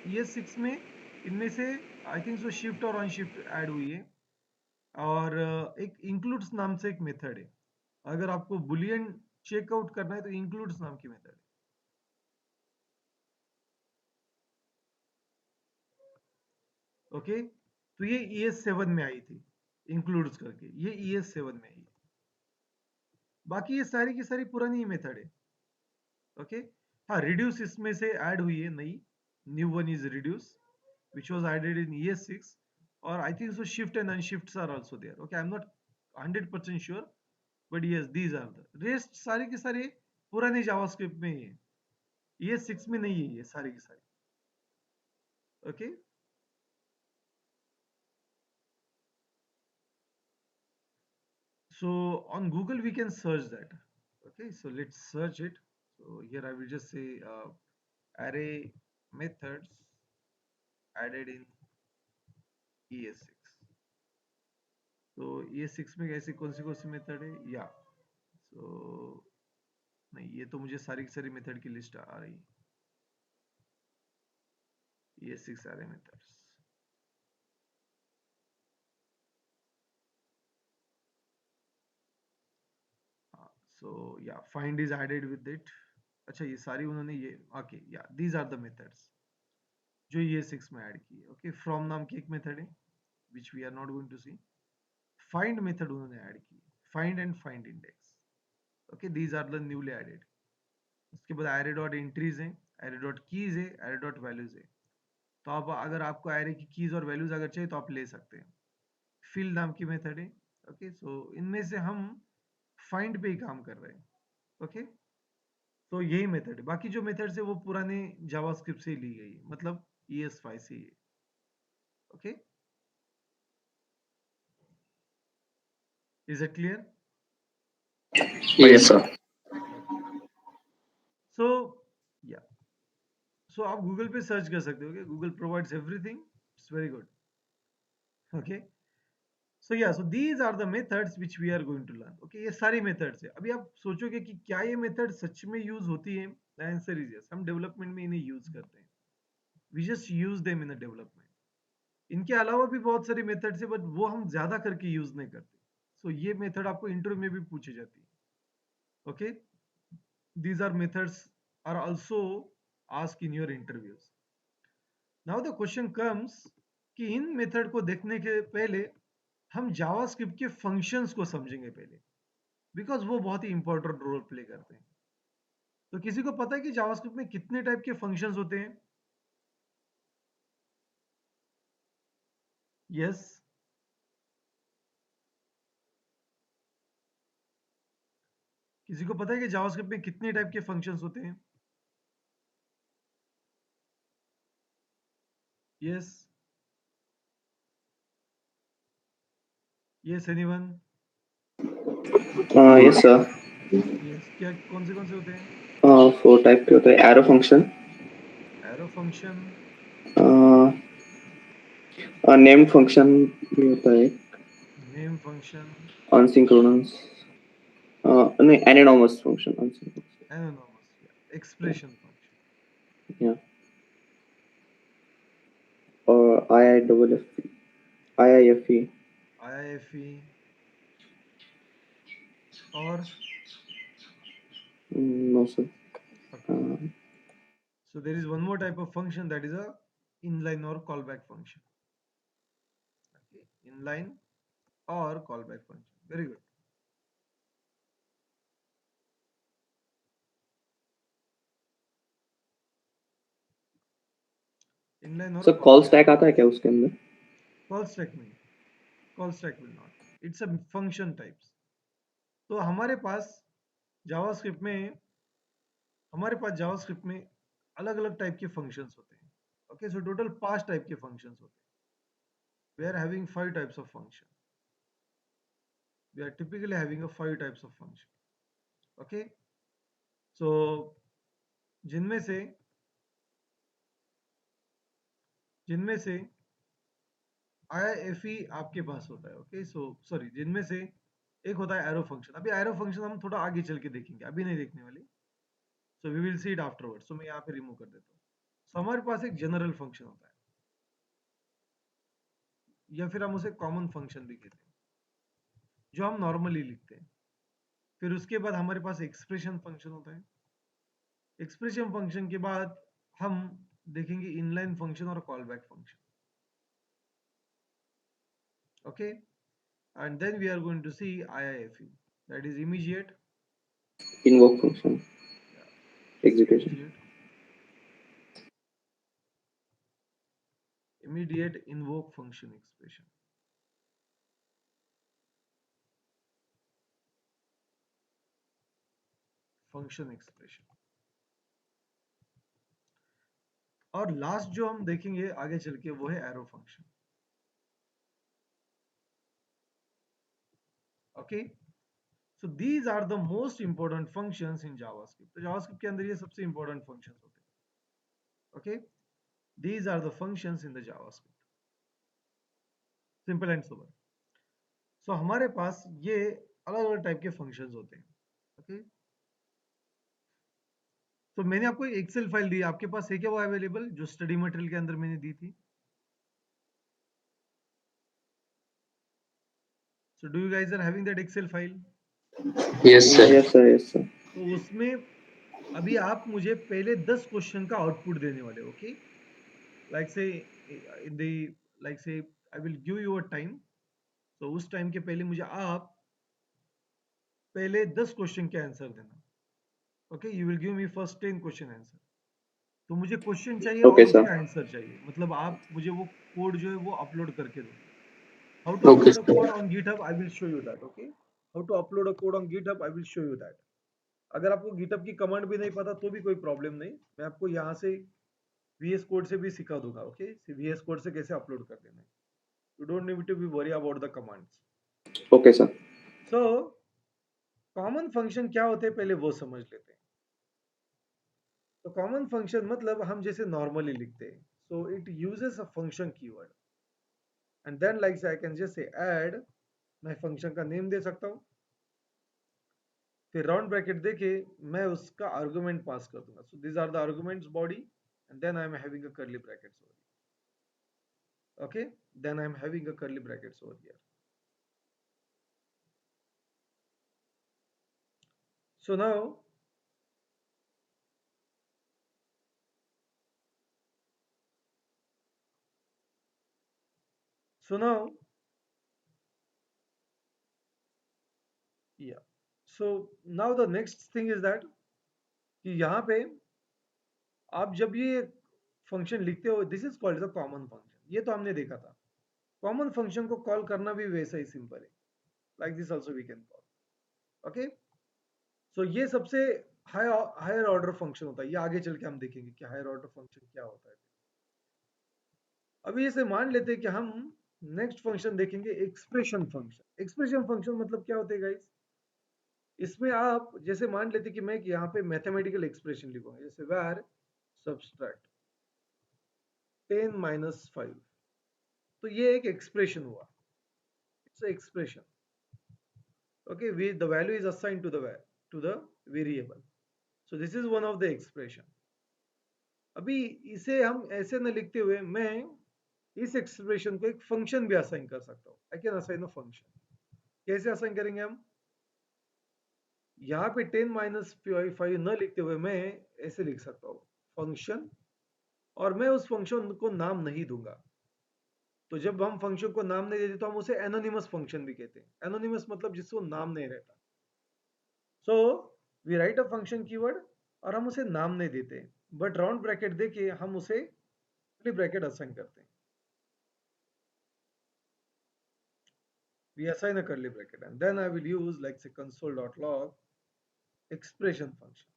ES6 में इनमें से आई थिंक सो शिफ्ट और अनशिफ्ट ऐड हुई है, और एक इंक्लूड्स नाम से एक मेथड है। अगर आपको बुलियन चेकआउट करना है तो इंक्लूड्स नाम की मेथड है। ओके, तो ये ES7 में आई थी, इंक्लूड्स करके, ये ES7 में आई। बाकी ये सारी की सारी पुरानी मेथड है। ओके, हाँ, रिड्यूस इसमें से ऐड हुई है नई, new one is reduce which was added in ES6, or I think so shift and unshifts are also there. Okay, I'm not 100% sure, but yes, these are the rest सारे के सारे पुराने JavaScript में ही है, ES6 में नहीं है ये सारी की सारी। Okay, so on Google we can search that. Okay, so let's search it. So here I will just say array methods added in ES6. तो ES6 में ऐसी कौन सी मेथड है, या सो नहीं, ये तो मुझे सारी की सारी मेथड की लिस्ट आ रही है, ES6 array methods। हाँ, सो या find is added with it. अच्छा, ये सारी उन्होंने ये, ओके, या दीज आर द मेथड्स जो ES6 में ऐड की है। ओके, फ्रॉम नाम की एक मेथड है which we are not going to see. Find method उन्होंने ऐड की, find and find index. Okay, these are the newly added. उसके बाद एरे डॉट एंट्रीज है, एरे डॉट कीज है, एरे डॉट वैल्यूज है। तो आप अगर आपको एरे की कीज और वैल्यूज अगर चाहिए तो आप ले सकते हैं। फिल नाम की मेथड है। ओके, सो इनमें से हम फाइंड पे ही काम कर रहे हैं। ओके, तो यही मेथड है, बाकी जो मेथड्स है वो पुराने जावास्क्रिप्ट से ही ली गई है, मतलब ES5 से ही है। Okay, is it clear? Yes, sir. So yeah, so आप गूगल पे सर्च कर सकते हो, Google provides everything, it's very good. Okay, so yeah, so these are the methods which we are going to learn. Okay, ये सारी methods है। अभी आप सोचोगे कि क्या ये मेथड सच में यूज होती है, द आंसर इज यस। हम डेवलपमेंट में इन्हें यूज करते हैं, we just use them in the development. इनके अलावा भी बहुत सारी मेथड्स है, बट वो हम ज्यादा करके यूज नहीं करते। सो ये मेथड आपको इंटरव्यू में भी पूछी जाती है। Okay, these are methods are also asked in your interviews. Now the question comes कि इन मेथड को देखने के पहले हम जावास्क्रिप्ट के फंक्शंस को समझेंगे पहले, बिकॉज वो बहुत ही इंपॉर्टेंट रोल प्ले करते हैं। तो किसी को पता है कि जावास्क्रिप्ट में कितने टाइप के फंक्शंस होते हैं? यस, किसी को पता है कि जावास्क्रिप्ट में कितने टाइप के फंक्शंस होते हैं? Yes, yes, anyone? Yes, sir. Yes, क्या कौन से होते हैं? 4 टाइप के होते हैं। Arrow function, arrow function, named function भी होता है, नेम फंक्शन, अनसिंक्रोनस, नहीं एनानॉमस फंक्शन, अनसिंक्रोनस, एनोनोमस, एक्सप्रेशन फंक्शन, या, और IIFE, IIFE, और no sir. okay. So there is one more type of function, that is a inline or callback function. Okay, inline or callback function. Very good. Inline or sir call callback. Stack आता है क्या उसके अंदर? Call stack नहीं, call stack will not. It's a function types. तो हमारे पास JavaScript में अलग अलग टाइप के फंक्शंस होते हैं। ओके, सो टोटल 5 टाइप के फंक्शंस होते हैं। We are having 5 types of function. We are typically having a 5 types of function. Okay, so जिनमें से IIFE आपके पास होता है। ओके, सो सॉरी, जिनमें से एक होता है एरो फंक्शन। अभी एरो फंक्शन हम थोड़ा आगे चल के देखेंगे, अभी नहीं देखने वाले। So we will see it afterward. So मैं यहाँ पे रिमूव कर देता हूँ। सो हमारे पास एक जनरल फंक्शन होता है, या फिर हम उसे कॉमन फंक्शन भी कहते हैं, जो हम नॉर्मली लिखते हैं। फिर उसके बाद हमारे पास एक्सप्रेशन फंक्शन होता है। एक्सप्रेशन फंक्शन के बाद हम देखेंगे इनलाइन फंक्शन और call back function. Okay, and then we are going to see IIFE, that is immediate Invoke function. Execution. immediate invoke function expression. Function expression. और लास्ट जो हम देखेंगे आगे चल के वो है arrow function. Okay, so these are the most important functions in JavaScript. तो जावास्क्रिप्ट के अंदर ये सबसे इंपॉर्टेंट फंक्शंस होते हैं। Okay, these are the functions in the JavaScript, simple and sober. So हमारे पास ये अलग अलग टाइप के फंक्शंस होते हैं। ओके, तो मैंने आपको एक्सेल फाइल दी, आपके पास है क्या वो अवेलेबल, जो स्टडी मटेरियल के अंदर मैंने दी थी? So do you guys are having that Excel file? Yes, sir. Yes, sir. Yes, sir. तो उसमें अभी आप मुझे पहले 10 क्वेश्चन का आउटपुट देने वाले। ओके, लाइक से in the like say I will give you a time. तो उस टाइम के पहले मुझे आप पहले 10 क्वेश्चन के आंसर देना। Okay, you will give me first 10 question answer. तो मुझे क्वेश्चन चाहिए Okay, और sir. उसका आंसर चाहिए, मतलब आप मुझे वो कोड जो है वो अपलोड करके दो। How to Okay, upload a sir. code on GitHub? I will show you that. Okay, how to upload a code on GitHub? I will show you that. अगर आपको GitHub की कमांड भी नहीं पता तो भी कोई प्रॉब्लम नहीं, मैं आपको यहाँ से VS कोड से भी सिखा दूंगा। ओके, VS कोड से कैसे अपलोड कर देना है। You don't need to be worry about the commands. Okay, sir. So common function क्या होते हैं पहले वो समझ लेते हैं। तो कॉमन फंक्शन मतलब हम जैसे नॉर्मली लिखते हैं। So it uses a function keyword and then like I can just say add, मैं फंक्शन का नेम दे सकता हूँ, फिर राउंड ब्रैकेट देके मैं उसका आर्गुमेंट पास कर दूंगा। So these are the arguments body and then I am having a curly brackets over here. Okay, then I am having a curly brackets over here. So now so now yeah, so now the next thing is that कि यहाँ पे आप जब ये function लिखते हो, this is called the common function. ये तो हमने देखा था। कॉमन फंक्शन को कॉल करना भी वैसा ही सिंपल है, like this also we can call. Okay, so ये सबसे हायर ऑर्डर फंक्शन होता है। ये आगे चल के हम देखेंगे कि हायर ऑर्डर फंक्शन क्या होता है। अभी इसे मान लेते हैं कि हम नेक्स्ट फंक्शन देखेंगे एक्सप्रेशन फंक्शन। एक्सप्रेशन फंक्शन मतलब क्या होते हैं गाइस? इसमें आप जैसे मान लेते कि मैं यहाँ पे मैथमेटिकल एक्सप्रेशन लिखूंगा, जैसे where subtract 10 minus 5, तो ये एक एक्सप्रेशन हुआ, it's expression. Okay, we the value is assigned to the variable, so this is one of the expression. अभी इसे हम ऐसे न लिखते हुए मैं इस एक्सप्रेशन को एक फंक्शन भी असाइन कर सकता हूँ। I can assign a function. कैसे असाइन करेंगे हम? यहाँ पे 10 माइनस 5 न लिखते हुए मैं ऐसे लिख सकता हूँ फंक्शन, और मैं उस फंक्शन को नाम नहीं दूंगा। तो जब हम फंक्शन को नाम नहीं देते तो हम उसे एनोनिमस फंक्शन भी कहते हैं। एनोनिमस मतलब जिसको नाम नहीं रहता। So we write a function keyword और हम उसे नाम नहीं देते, बट राउंड ब्रैकेट देके हम उसे कर्ली ब्रैकेट असाइन करते हैं। We assign a curly bracket and then I will use like say console.log expression function.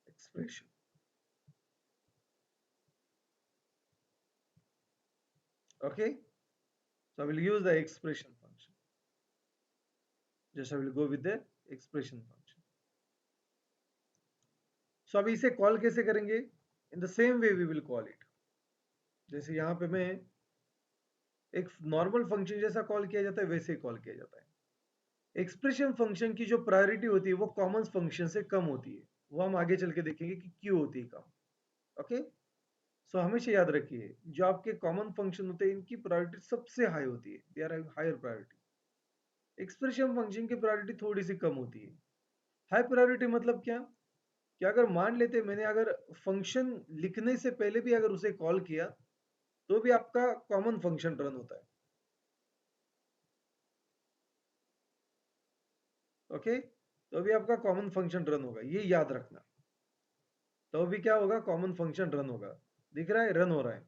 Expression. Okay, so I will use the expression function. Just I will go with the expression function. सो अभी इसे call कैसे करेंगे? In the same way we will call it. जैसे यहाँ पे मैं एक normal function जैसा कॉल किया जाता है वैसे ही कॉल किया जाता है। एक्सप्रेशन फंक्शन की जो प्रायोरिटी होती है वो कॉमन फंक्शन से कम होती है, वो हम आगे चल के देखेंगे कि क्यों होती है कम। ओके, सो हमेशा याद रखिए जो आपके कॉमन फंक्शन होते हैं इनकी प्रायोरिटी सबसे हाई होती है, they are higher priority. Expression function की प्रायोरिटी थोड़ी सी कम होती है। हाई प्रायोरिटी मतलब क्या? कि अगर मान लेते मैंने अगर फंक्शन लिखने से पहले भी अगर उसे कॉल किया तो भी आपका कॉमन फंक्शन रन होता है। ओके, तो भी आपका कॉमन फंक्शन रन होगा, ये याद रखना। तो भी क्या होगा? कॉमन फंक्शन रन होगा। दिख रहा है रन हो रहा है।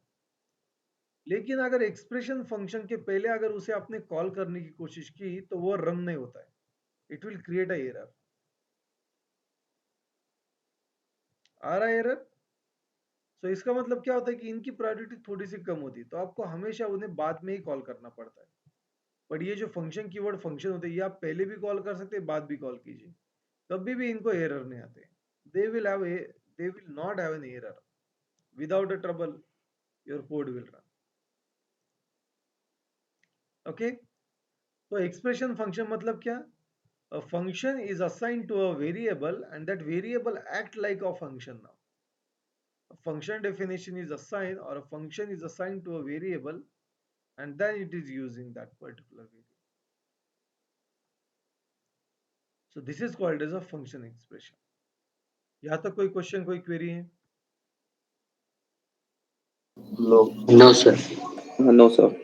लेकिन अगर एक्सप्रेशन फंक्शन के पहले अगर उसे आपने कॉल करने की कोशिश की तो वो रन नहीं होता है, it will create a error. आ रहा है एरर? सो इसका मतलब क्या होता है कि इनकी प्रायोरिटी थोड़ी सी कम होती है, तो आपको हमेशा उन्हें बाद में ही कॉल करना पड़ता है। बट ये जो फंक्शन कीवर्ड फंक्शन होते हैं ये आप पहले भी कॉल कर सकते हैं, बाद भी कॉल कीजिए, कभी भी इनको एरर नहीं आते। They will not have an error. Without a trouble your code will run. Okay, तो एक्सप्रेशन फंक्शन मतलब क्या? A function is assigned to a variable and that variable act like a function now. A function definition is assigned, or a function is assigned to a variable and then it is using that particular variable. So this is called as a function expression. यहाँ तक कोई question कोई query है? No. No, sir. No sir.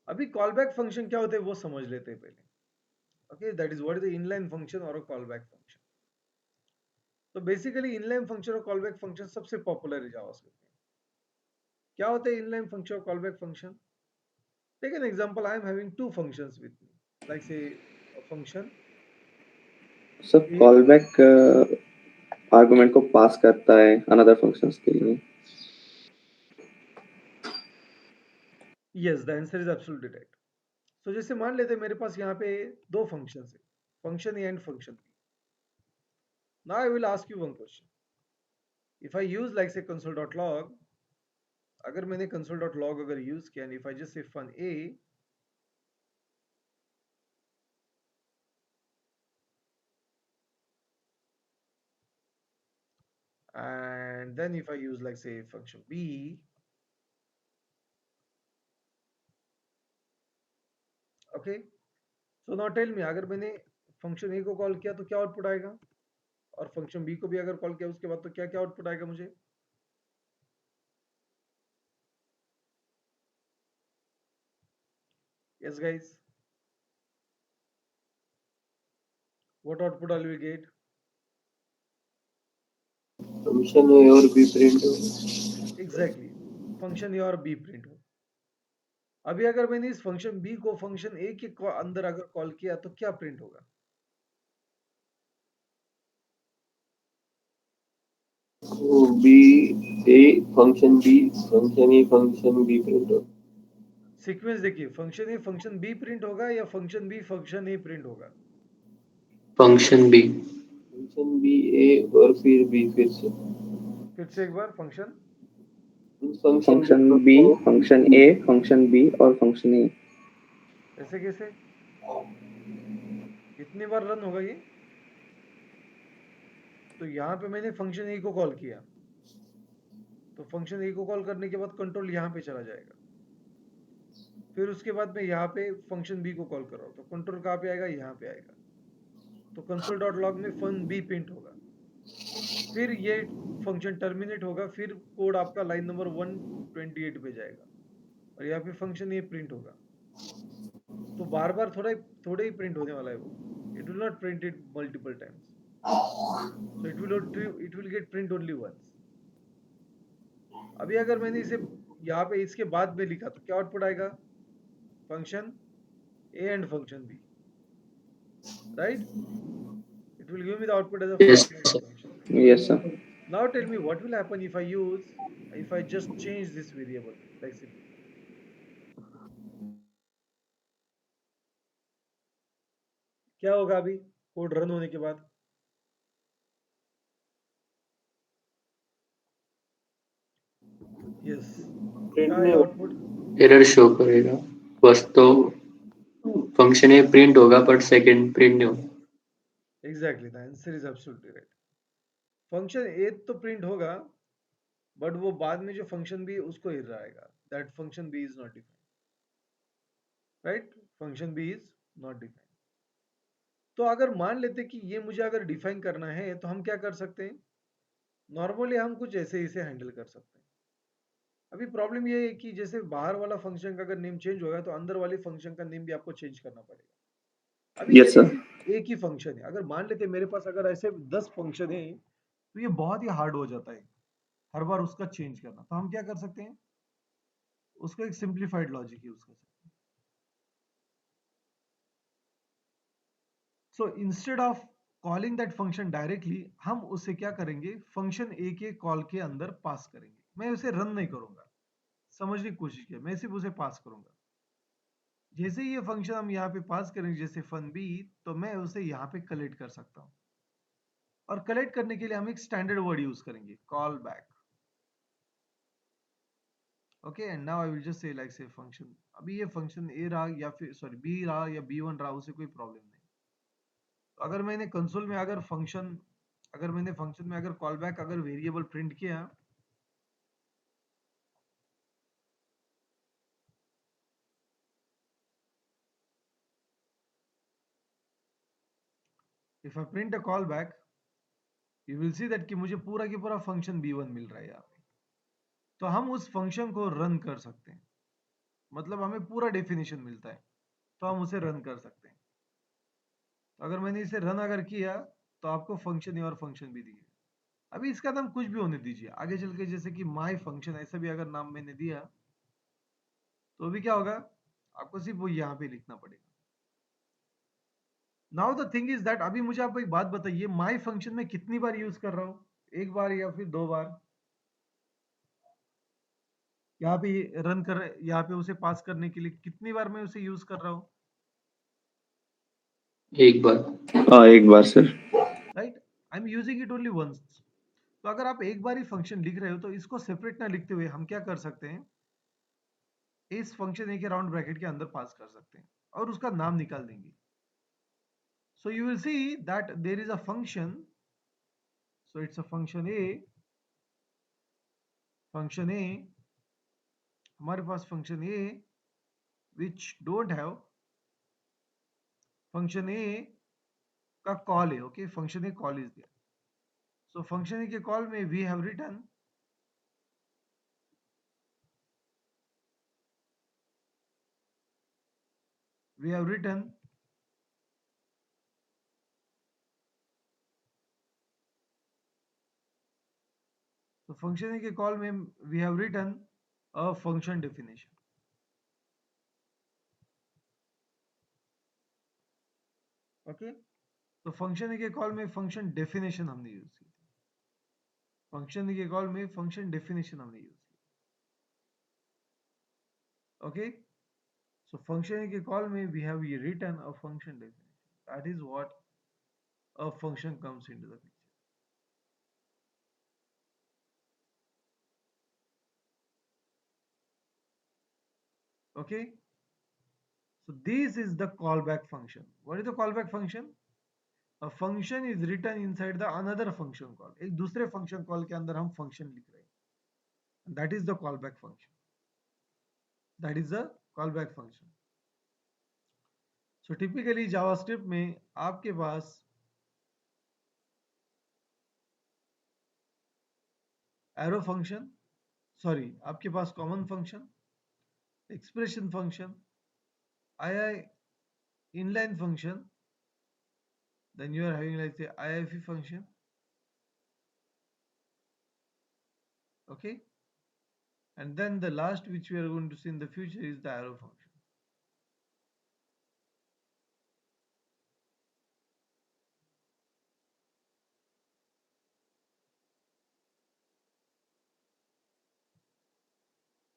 अभी callback function क्या होते हैं वो समझ लेते हैं पहले। Okay, that is what is the inline function और अ कॉलबैक फंक्शन। तो बेसिकली इनलाइन फंक्शन और कॉलबैक फंक्शन सबसे पॉपुलर है जावास्क्रिप्ट में। क्या होते हैं इनलाइन फंक्शन और callback function? Take an example. I am having two functions with me, like say a function sir a. Call back argument को पास करता है अनदर फंक्शंस के लिए। Yes, the answer is absolutely right. So जैसे मान लेते हैं मेरे पास यहाँ पे दो functions है, function A and function B. Now I will ask you one question. If I use like say console.log, अगर मैंने console.log अगर use किया, and if I just say fun A, and then if I use like say function B, okay. So now tell me, अगर मैंने function A को call किया तो क्या आउटपुट आएगा, और फंक्शन बी को भी अगर कॉल किया उसके बाद तो क्या क्या आउटपुट आएगा मुझे? Yes guys, what output I will get? Function A और B print हो। Exactly, फंक्शन ए और बी प्रिंट हो। अभी अगर मैंने इस फंक्शन बी को फंक्शन ए के अंदर अगर कॉल किया तो क्या प्रिंट होगा? वो B A function B function A function B print हो। सीक्वेंस देखिए, function A function B print होगा या function B function A print होगा? Function B function B A और फिर B फिर से फिर से एक बार function function B function B, function A, function B और फंक्शन ए। ऐसे कैसे? कितनी बार रन होगा ये? तो यहाँ पे मैंने फंक्शन ए को कॉल किया, तो फंक्शन ए को कॉल करने के बाद कंट्रोल यहाँ पे चला जाएगा। फिर उसके बाद मैं यहाँ पे फंक्शन बी को कॉल कर रहा हूँ तो कंट्रोल कहाँ पे आएगा? यहाँ पे आएगा। तो console.log में फन बी प्रिंट होगा, फिर ये फंक्शन टर्मिनेट होगा, फिर कोड आपका लाइन नंबर 128 पे जाएगा और यहाँ पे फंक्शन ये प्रिंट होगा। तो बार बार थोड़ा ही प्रिंट होने वाला है वो, it will not print it multiple times, so it will get print only once. अभी अगर मैंने इसे यहाँ पे इसके बाद में लिखा तो क्या आउटपुट आएगा? Function A and function B, right? It will give me the output as a yes function and sir. function. Yes sir. Now tell me what will happen if I just change this variable like say b. क्या होगा अभी code run होने के बाद? Yes, print क्या में है output? Error show करेगा। फर्स्ट तो फंक्शन ए प्रिंट होगा बट सेकंड प्रिंट नहीं होगा। Exactly, the answer is absolutely right. Function A तो प्रिंट होगा, बट वो बाद में जो फंक्शन बी उसको एरर आएगा, that function B is not defined, right? Function B is not defined. तो अगर मान लेते कि ये मुझे अगर डिफाइन करना है तो हम क्या कर सकते हैं? नॉर्मली हम कुछ ऐसे ही से हैंडल कर सकते हैं। अभी प्रॉब्लम ये है कि जैसे बाहर वाला फंक्शन का अगर नेम चेंज होगा तो अंदर वाले फंक्शन का नेम भी आपको चेंज करना पड़ेगा। अभी ये यस सर। सिर्फ एक ही फंक्शन है, अगर मान लेते मेरे पास अगर ऐसे 10 फंक्शन है तो ये बहुत ही हार्ड हो जाता है हर बार उसका चेंज करना। तो हम क्या कर सकते हैं? उसको एक सिंप्लीफाइड लॉजिक यूज कर सकते हैं। So instead of calling that function directly, हम उसे क्या करेंगे? फंक्शन ए के कॉल के अंदर पास करेंगे। मैं उसे रन नहीं करूंगा, समझने की कोशिश किया, मैं सिर्फ उसे पास करूंगा। जैसे ही ये फंक्शन हम यहाँ पे पास करेंगे, जैसे फन बी, तो मैं उसे यहाँ पे कलेक्ट कर सकता हूँ। और कलेक्ट करने के लिए हम एक स्टैंडर्ड वर्ड यूज करेंगे, call back. Okay, and now I will just say like से फंक्शन, अभी ये फंक्शन ए रहा या फिर सॉरी बी रहा या बी1 रहा, उसे कोई प्रॉब्लम नहीं। तो अगर मैंने कंसोल में अगर मैंने फंक्शन में अगर कॉल बैक अगर वेरिएबल प्रिंट किया, if I print a call back, you will see that कि मुझे पूरा की पूरा फंक्शन बी1 मिल रहा है यहाँ पे। तो हम उस फंक्शन को रन कर सकते हैं, मतलब हमें पूरा डेफिनेशन मिलता है, तो हम उसे रन कर सकते हैं। तो अगर मैंने इसे रन अगर किया तो आपको फंक्शन ए और फंक्शन बी दिखेगा। अभी इसका नाम कुछ भी होने दीजिए, आगे चल के जैसे कि माई फंक्शन ऐसा भी अगर नाम मैंने दिया तो अभी क्या होगा? आपको सिर्फ वो यहाँ पे लिखना पड़ेगा। Now the thing is that, अभी मुझे आप एक बात बताइए, माई फंक्शन में कितनी बार यूज कर रहा हूँ? एक बार या फिर दो बार? यहाँ पे रन कर, यहाँ पे उसे पास करने के लिए कितनी बार मैं उसे यूज कर रहा हूँ? एक बार। हाँ एक बार sir. Right, I am using it only once. तो अगर आप एक बार ही फंक्शन लिख रहे हो तो इसको सेपरेट ना लिखते हुए हम क्या कर सकते हैं? इस फंक्शन ए के राउंड ब्रैकेट के अंदर पास कर सकते हैं और उसका नाम निकाल देंगे। So you will see that there is a function, so it's a function A, हमारे पास function A which don't have, function A का कॉल है। Okay, function A call is there. So function A के call में we have written we have written तो function A के call में we have written a function definition. Okay, तो function A के call में फंक्शन डेफिनेशन हमने use की, फंक्शन ए के कॉल में फंक्शन डेफिनेशन हमने यूज की। ओके, सो फंक्शन ए के कॉल में we have written a function definition, that is what a function comes into the picture. Okay, so this is the callback function. What is the callback function? A function is written inside the another function call, एक दूसरे function call के अंदर हम function लिख रहे हैं, that is the callback function, that is the callback function. So typically JavaScript में आपके पास arrow function, sorry आपके पास common function, expression function, inline function, then you are having like the IIF function. Okay, and then the last which we are going to see in the future is the arrow function.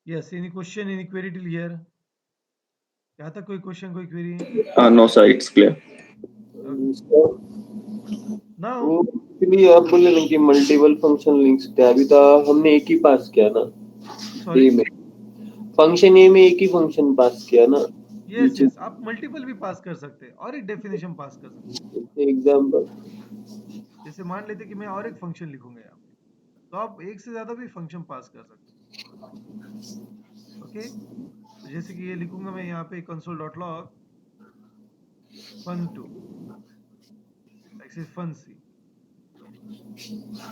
Yes, any question, any query till here? यहाँ तक कोई question, कोई query है? No sir, it's clear. Now वो actually आप बोले ना कि मल्टीपल फंक्शन लिंक्स थे, अभी तो हमने एक ही पास किया ना। सॉरी। ए में फंक्शन ए में एक ही फंक्शन पास किया ना यस नीचे यस, आप मल्टीपल भी पास कर सकते हैं और एक डेफिनेशन पास कर सकते हैं। एग्जाम्पल जैसे मान लेते कि मैं और एक फंक्शन लिखूंगा यहाँ पे, तो आप एक से ज्यादा भी फंक्शन पास कर सकते हैं। ओके, तो जैसे कि ये लिखूंगा मैं यहाँ पे console dot log fun2 like fun C,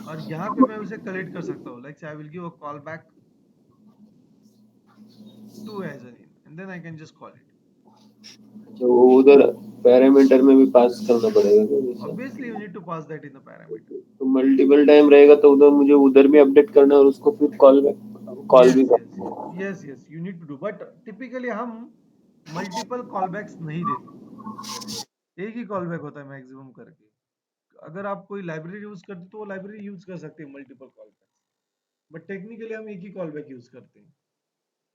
और यहाँ पे मैं उसे कलेक्ट कर सकता हूँ like I will give a call back to as a name and then I can just call it. जो वो उधर पैरामीटर में भी पास करना पड़ेगा क्या जैसा obviously you need to pass that in the parameter. तो मल्टीपल टाइम रहेगा तो उधर मुझे उधर भी अपडेट करना है और उसको फिर कॉल यस भी यस करना है। Yes yes, you need to do, but typically हम मल्टीपल कॉलबैक्स नहीं देते, एक ही कॉलबैक होता है मैक्सिमम करके। अगर आप कोई लाइब्रेरी यूज करते तो वो लाइब्रेरी यूज कर सकते हैं मल्टीपल कॉलबैक्स, बट टेक्निकली हम एक ही कॉलबैक यूज करते हैं,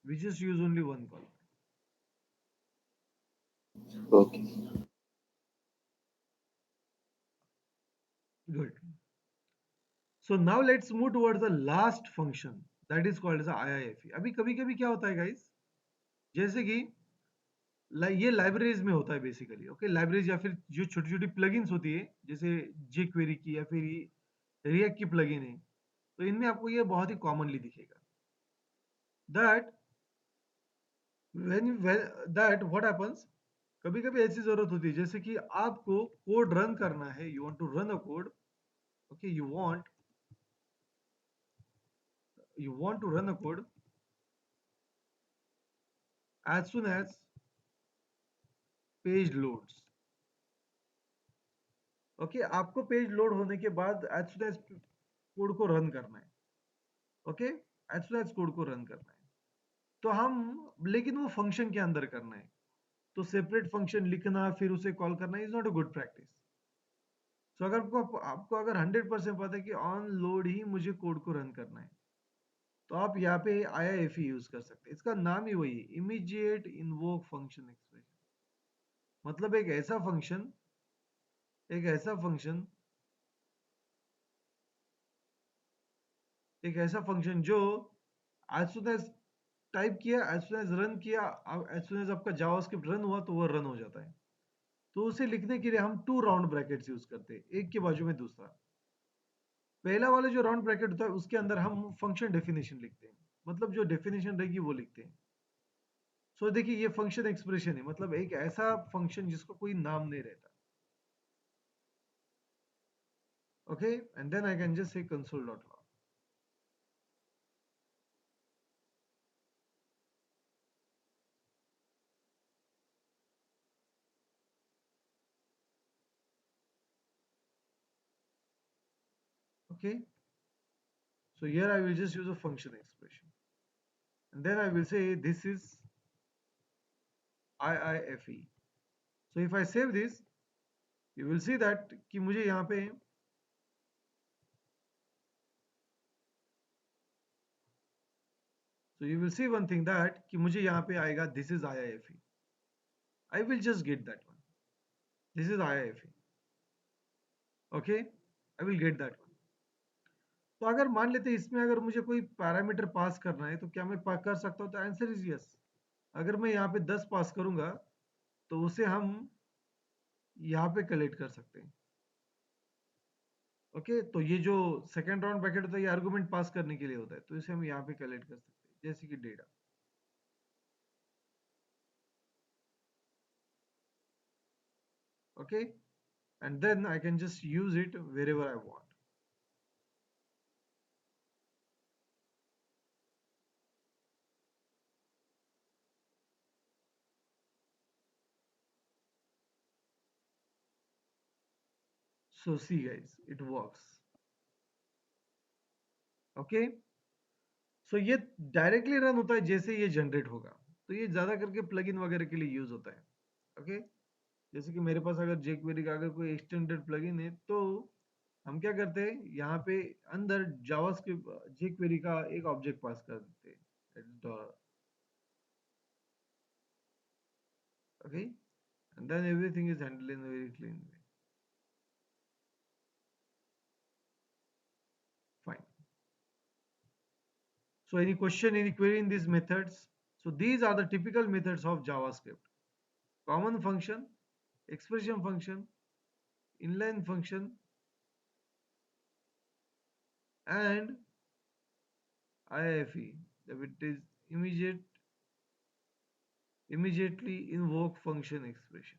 we just use only one call. Okay good, so now let's move towards the last function that is called as IIFE। अभी कभी कभी क्या होता है गाइस, जैसे कि ये लाइब्रेरीज में होता है बेसिकली। ओके, लाइब्रेरीज या फिर जो छोटी छोटी प्लगइन्स होती है जैसे जे क्वेरी की या फिर रिएक्ट की प्लगइन है, तो इनमें आपको ये बहुत ही कॉमनली दिखेगा दैट दैट व्हाट हैपेंस, कभी कभी ऐसी जरूरत होती है जैसे कि आपको कोड रन करना है, you want to run a code. Okay, you want to run a code as soon as page loads. Okay, आपको पेज लोड होने के बाद एज सुन एज कोड को रन करना है। Okay, as soon as code को run करना है, तो हम, लेकिन वो फंक्शन के अंदर करना है, तो सेपरेट फंक्शन लिखना फिर उसे कॉल करना is not a good practice. So अगर आपको अगर 100% पता है कि ऑन लोड ही मुझे कोड को रन करना है, तो आप यहाँ पे IIFE यूज कर सकते हैं। इसका नाम ही वही है, इमीडिएट इन्वोक फंक्शन एक्सप्रेशन। मतलब एक ऐसा फंक्शन जो एज सुन एज टाइप किया, एज सुन एज रन किया, एज सुन एज आपका जावास्क्रिप्ट रन हुआ तो वो रन हो जाता है। तो उसे लिखने के लिए हम 2 राउंड ब्रैकेट्स यूज करते हैं, एक के बाजू में दूसरा। पहला वाला जो राउंड ब्रैकेट होता है उसके अंदर हम फंक्शन डेफिनेशन लिखते हैं, मतलब जो डेफिनेशन रहेगी वो लिखते हैं। सो देखिए ये फंक्शन एक्सप्रेशन है, मतलब एक ऐसा फंक्शन जिसको कोई नाम नहीं रहता। Okay, and then I can just say console dot log. Okay, so here I will just use a function expression and then I will say this is IIFE. So if I save this, you will see that कि मुझे यहाँ पे, so you will see one thing that कि मुझे यहाँ पे आएगा this is IIFE. I will just get that one. This is IIFE. Okay, I will get that one. तो अगर मान लेते हैं इसमें अगर मुझे कोई पैरामीटर पास करना है तो क्या मैं कर सकता हूँ? तो आंसर इज यस। अगर मैं यहाँ पे 10 पास करूंगा तो उसे हम यहाँ पे कलेक्ट कर सकते हैं। ओके, तो ये जो सेकंड राउंड ब्रैकेट होता है ये आर्गुमेंट पास करने के लिए होता है, तो इसे हम यहाँ पे कलेक्ट कर सकते हैं जैसे कि data. Okay, and then I can just use it wherever I want. So see guys, it works. Okay, so ये डायरेक्टली रन होता है जैसे ये जनरेट होगा, तो ये ज्यादा करके प्लगइन वगैरह के लिए यूज होता है। ओके, जैसे कि मेरे पास अगर jQuery का अगर कोई एक्सटेंडेड प्लगइन है तो हम क्या करते हैं, यहाँ पे अंदर जावास्क्रिप्ट jQuery का एक ऑब्जेक्ट पास कर देते हैं। Okay, and then everything is handled in very clean way. Fine, So any question, any query in these methods? So these are the typical methods of JavaScript. Common function, expression function, inline function, and IIFE. That it is immediately invoke function expression.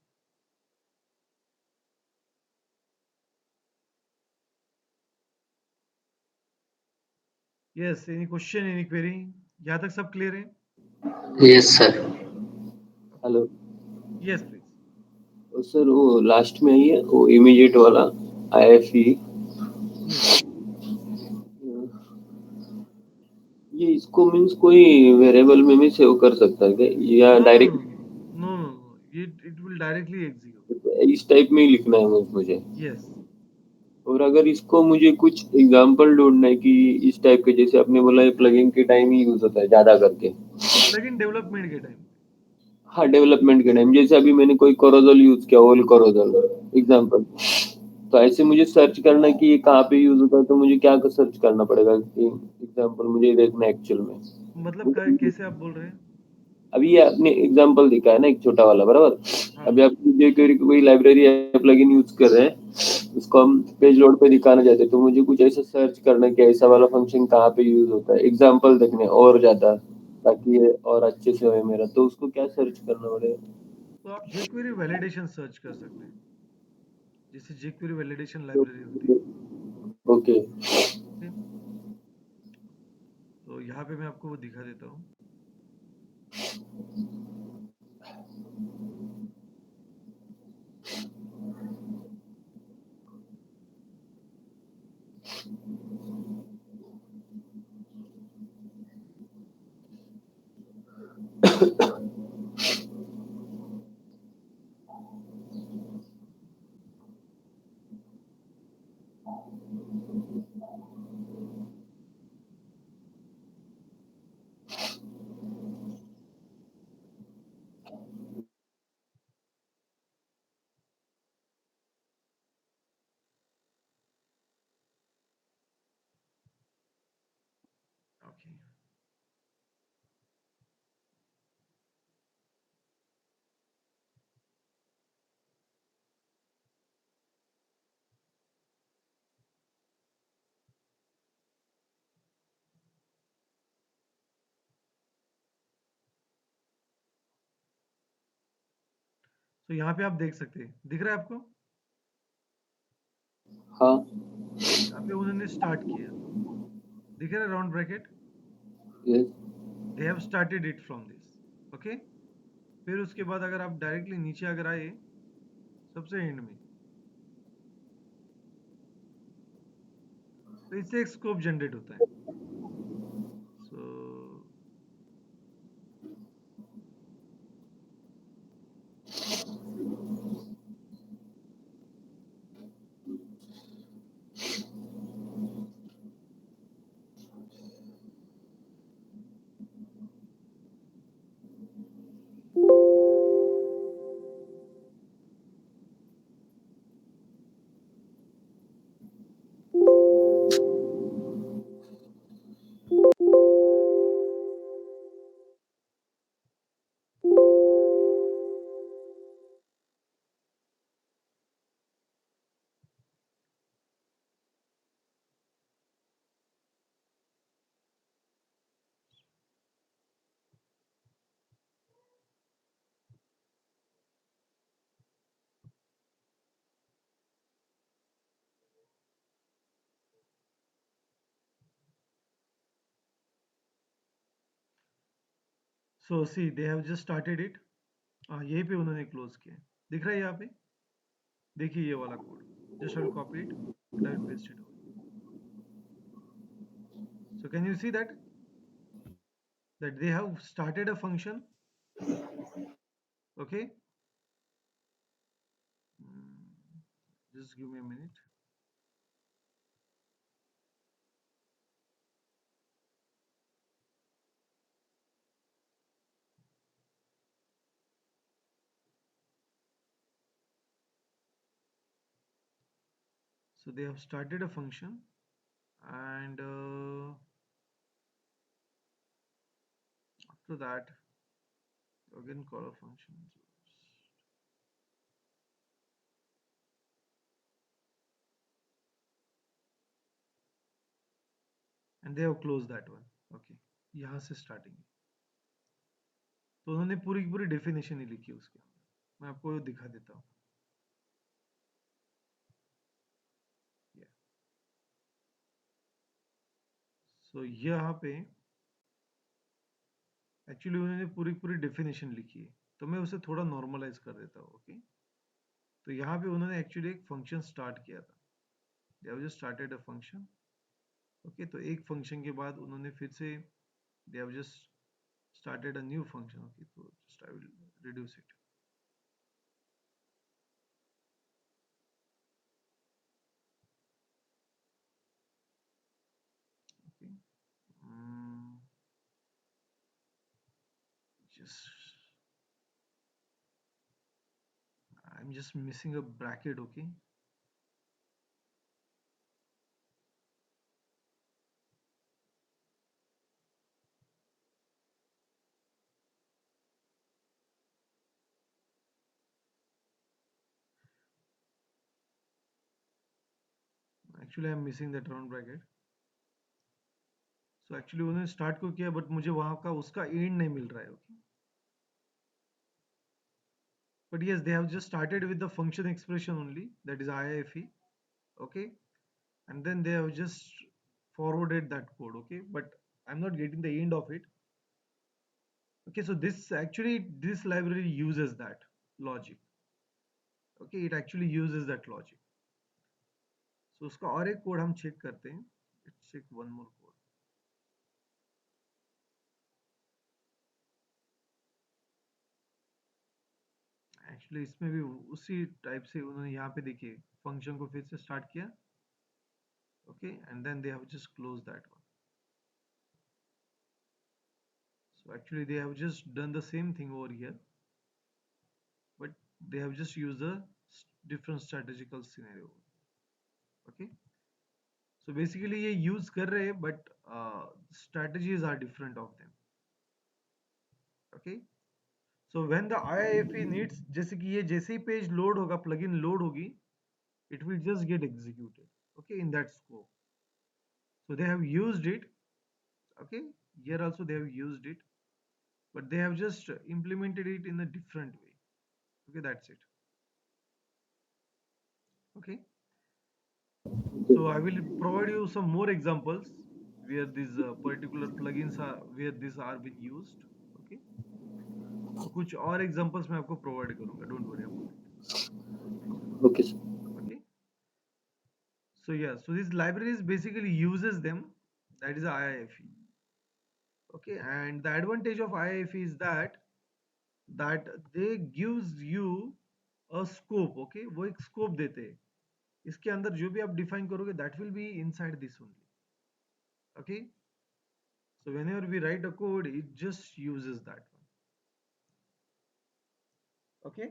Yes, any question, any query? यहाँ तक सब clear है? Yes, sir. Hello Yes, please. Sir, वो last में ही है वो immediate वाला IIFE। Yes. ये इसको मीन्स कोई वेरिएबल में भी सेव कर सकता है क्या, या No, no, direct no, no, no, no. It will directly execute. इस टाइप में ही लिखना है मुझे? Yes. और अगर इसको मुझे कुछ एग्जांपल ढूंढना है कि इस टाइप के, जैसे आपने बोला ये प्लगइन के टाइम ही यूज होता है ज्यादा करके। Plugin development के time. हाँ, डेवलपमेंट के टाइम, जैसे अभी मैंने कोई कोरोजल यूज किया, ओल कोरोजल एग्जांपल, तो ऐसे मुझे सर्च करना कि ये कहाँ पे यूज होता है, तो मुझे क्या सर्च करना पड़ेगा कि एग्जांपल मुझे देखना एक्चुअल में? मतलब कैसे आप बोल रहे हैं? अभी ये आपने एग्जांपल दिखा है ना एक छोटा वाला, बराबर? हाँ. अभी आप jQuery की कोई लाइब्रेरी या प्लगइन यूज कर रहे हैं, उसको हम पेज लोड पे दिखाना चाहते हैं, तो मुझे कुछ ऐसा सर्च करना है कि ऐसा वाला फंक्शन कहाँ पे यूज होता है, एग्जांपल देखने और ज्यादा, ताकि ये और अच्छे से होए मेरा, तो उसको क्या सर्च करना पड़ेगा? तो आप jQuery वैलिडेशन सर्च कर सकते हैं, जैसे jQuery वैलिडेशन तो लाइब्रेरी होती है. Okay, Okay? तो यहाँ पे मैं आपको वो दिखा देता हूँ. Okay. तो यहाँ पे आप देख सकते हैं, दिख रहा है आपको? हाँ, यहाँ पे उन्होंने स्टार्ट किया, दिख रहा है round bracket? Yes, they have started it from this. Okay. फिर उसके बाद अगर आप डायरेक्टली नीचे अगर आए सबसे एंड में, तो इससे एक स्कोप जनरेट होता है. So see they have just started it. यहीं पे उन्होंने क्लोज किया, दिख रहा है यहाँ पे? देखिए ये वाला code, just I will copy it and I will paste it. So can you see that they have started a function? Okay. Just give me a minute. So they have started a function, and after that, again call a function. And they have closed that one. Okay, यहाँ से starting है. तो उन्होंने पूरी की पूरी definition ही लिखी उसके अंदर. मैं आपको दिखा देता हूँ. Yeah. So यहाँ पे एक्चुअली उन्होंने पूरी पूरी डेफिनेशन लिखी है, तो मैं उसे थोड़ा नॉर्मलाइज कर देता हूँ. ओके, तो यहाँ पे उन्होंने एक्चुअली एक फंक्शन स्टार्ट किया था. दे have just started a function. Okay, तो एक फंक्शन के बाद उन्होंने फिर से दे have just started a new function. Okay, so just I will reduce it. Okay, I'm just missing a bracket. Okay, actually I'm missing that round bracket. So actually उन्होंने start को किया, but मुझे वहाँ का उसका end नहीं मिल रहा है. Okay, but yes, they have just started with the function expression only, that is IIFE. Okay, and then they have just forwarded that code. Okay, but I'm not getting the end of it. Okay, so this library uses that logic. Okay, it actually uses that logic. So उसका और एक code हम check करते हैं. Let's check one more code. Actually इसमें भी उसी type से उन्होंने यहाँ पे देखिए फंक्शन को फिर से स्टार्ट किया. Okay, and then they have just closed that one. So actually they have just done the same thing over here, but they have just used a different strategical scenario. Okay, so basically ये use कर रहे हैं, but strategies are different of them. Okay, so when the IIFE needs, जैसे कि ये जैसे ही page load होगा, plugin load होगी, it will just get executed. Okay, in that scope. So they have used it. Okay, here also they have used it, but they have just implemented it in a different way. Okay, that's it. Okay, so I will provide you some more examples where these particular plugins are, where these are being used. Okay, तो कुछ और examples मैं आपको provide करूँगा. Don't worry about it. Okay, sir. Okay, so yeah, so this libraries basically uses them. That is IIFE. Okay, and the advantage of IIFE is that they gives you a scope. Okay, वो एक scope देते हैं. इसके अंदर जो भी आप define करोगे, that will be inside this only. Okay, so whenever we write a code, it just uses that one. Okay,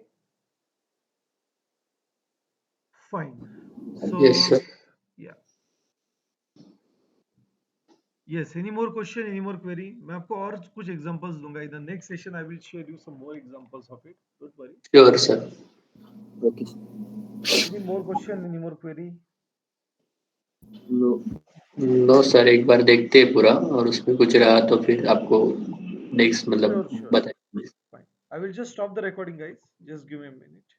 fine. So Yes, sir. yeah, yes. Any more question? Any more query? मैं आपको और कुछ examples दूंगा. In the next session, I will share you some more examples of it. Don't worry. Sure, sir. Okay, sir. Any more question? Any more query? No sir, एक बार देखते हैं पूरा, और उसमें कुछ रहा तो फिर आपको नेक्स्ट मतलब Sure. बताएंगे. Fine. I will just stop the recording, guys. Just give me a minute.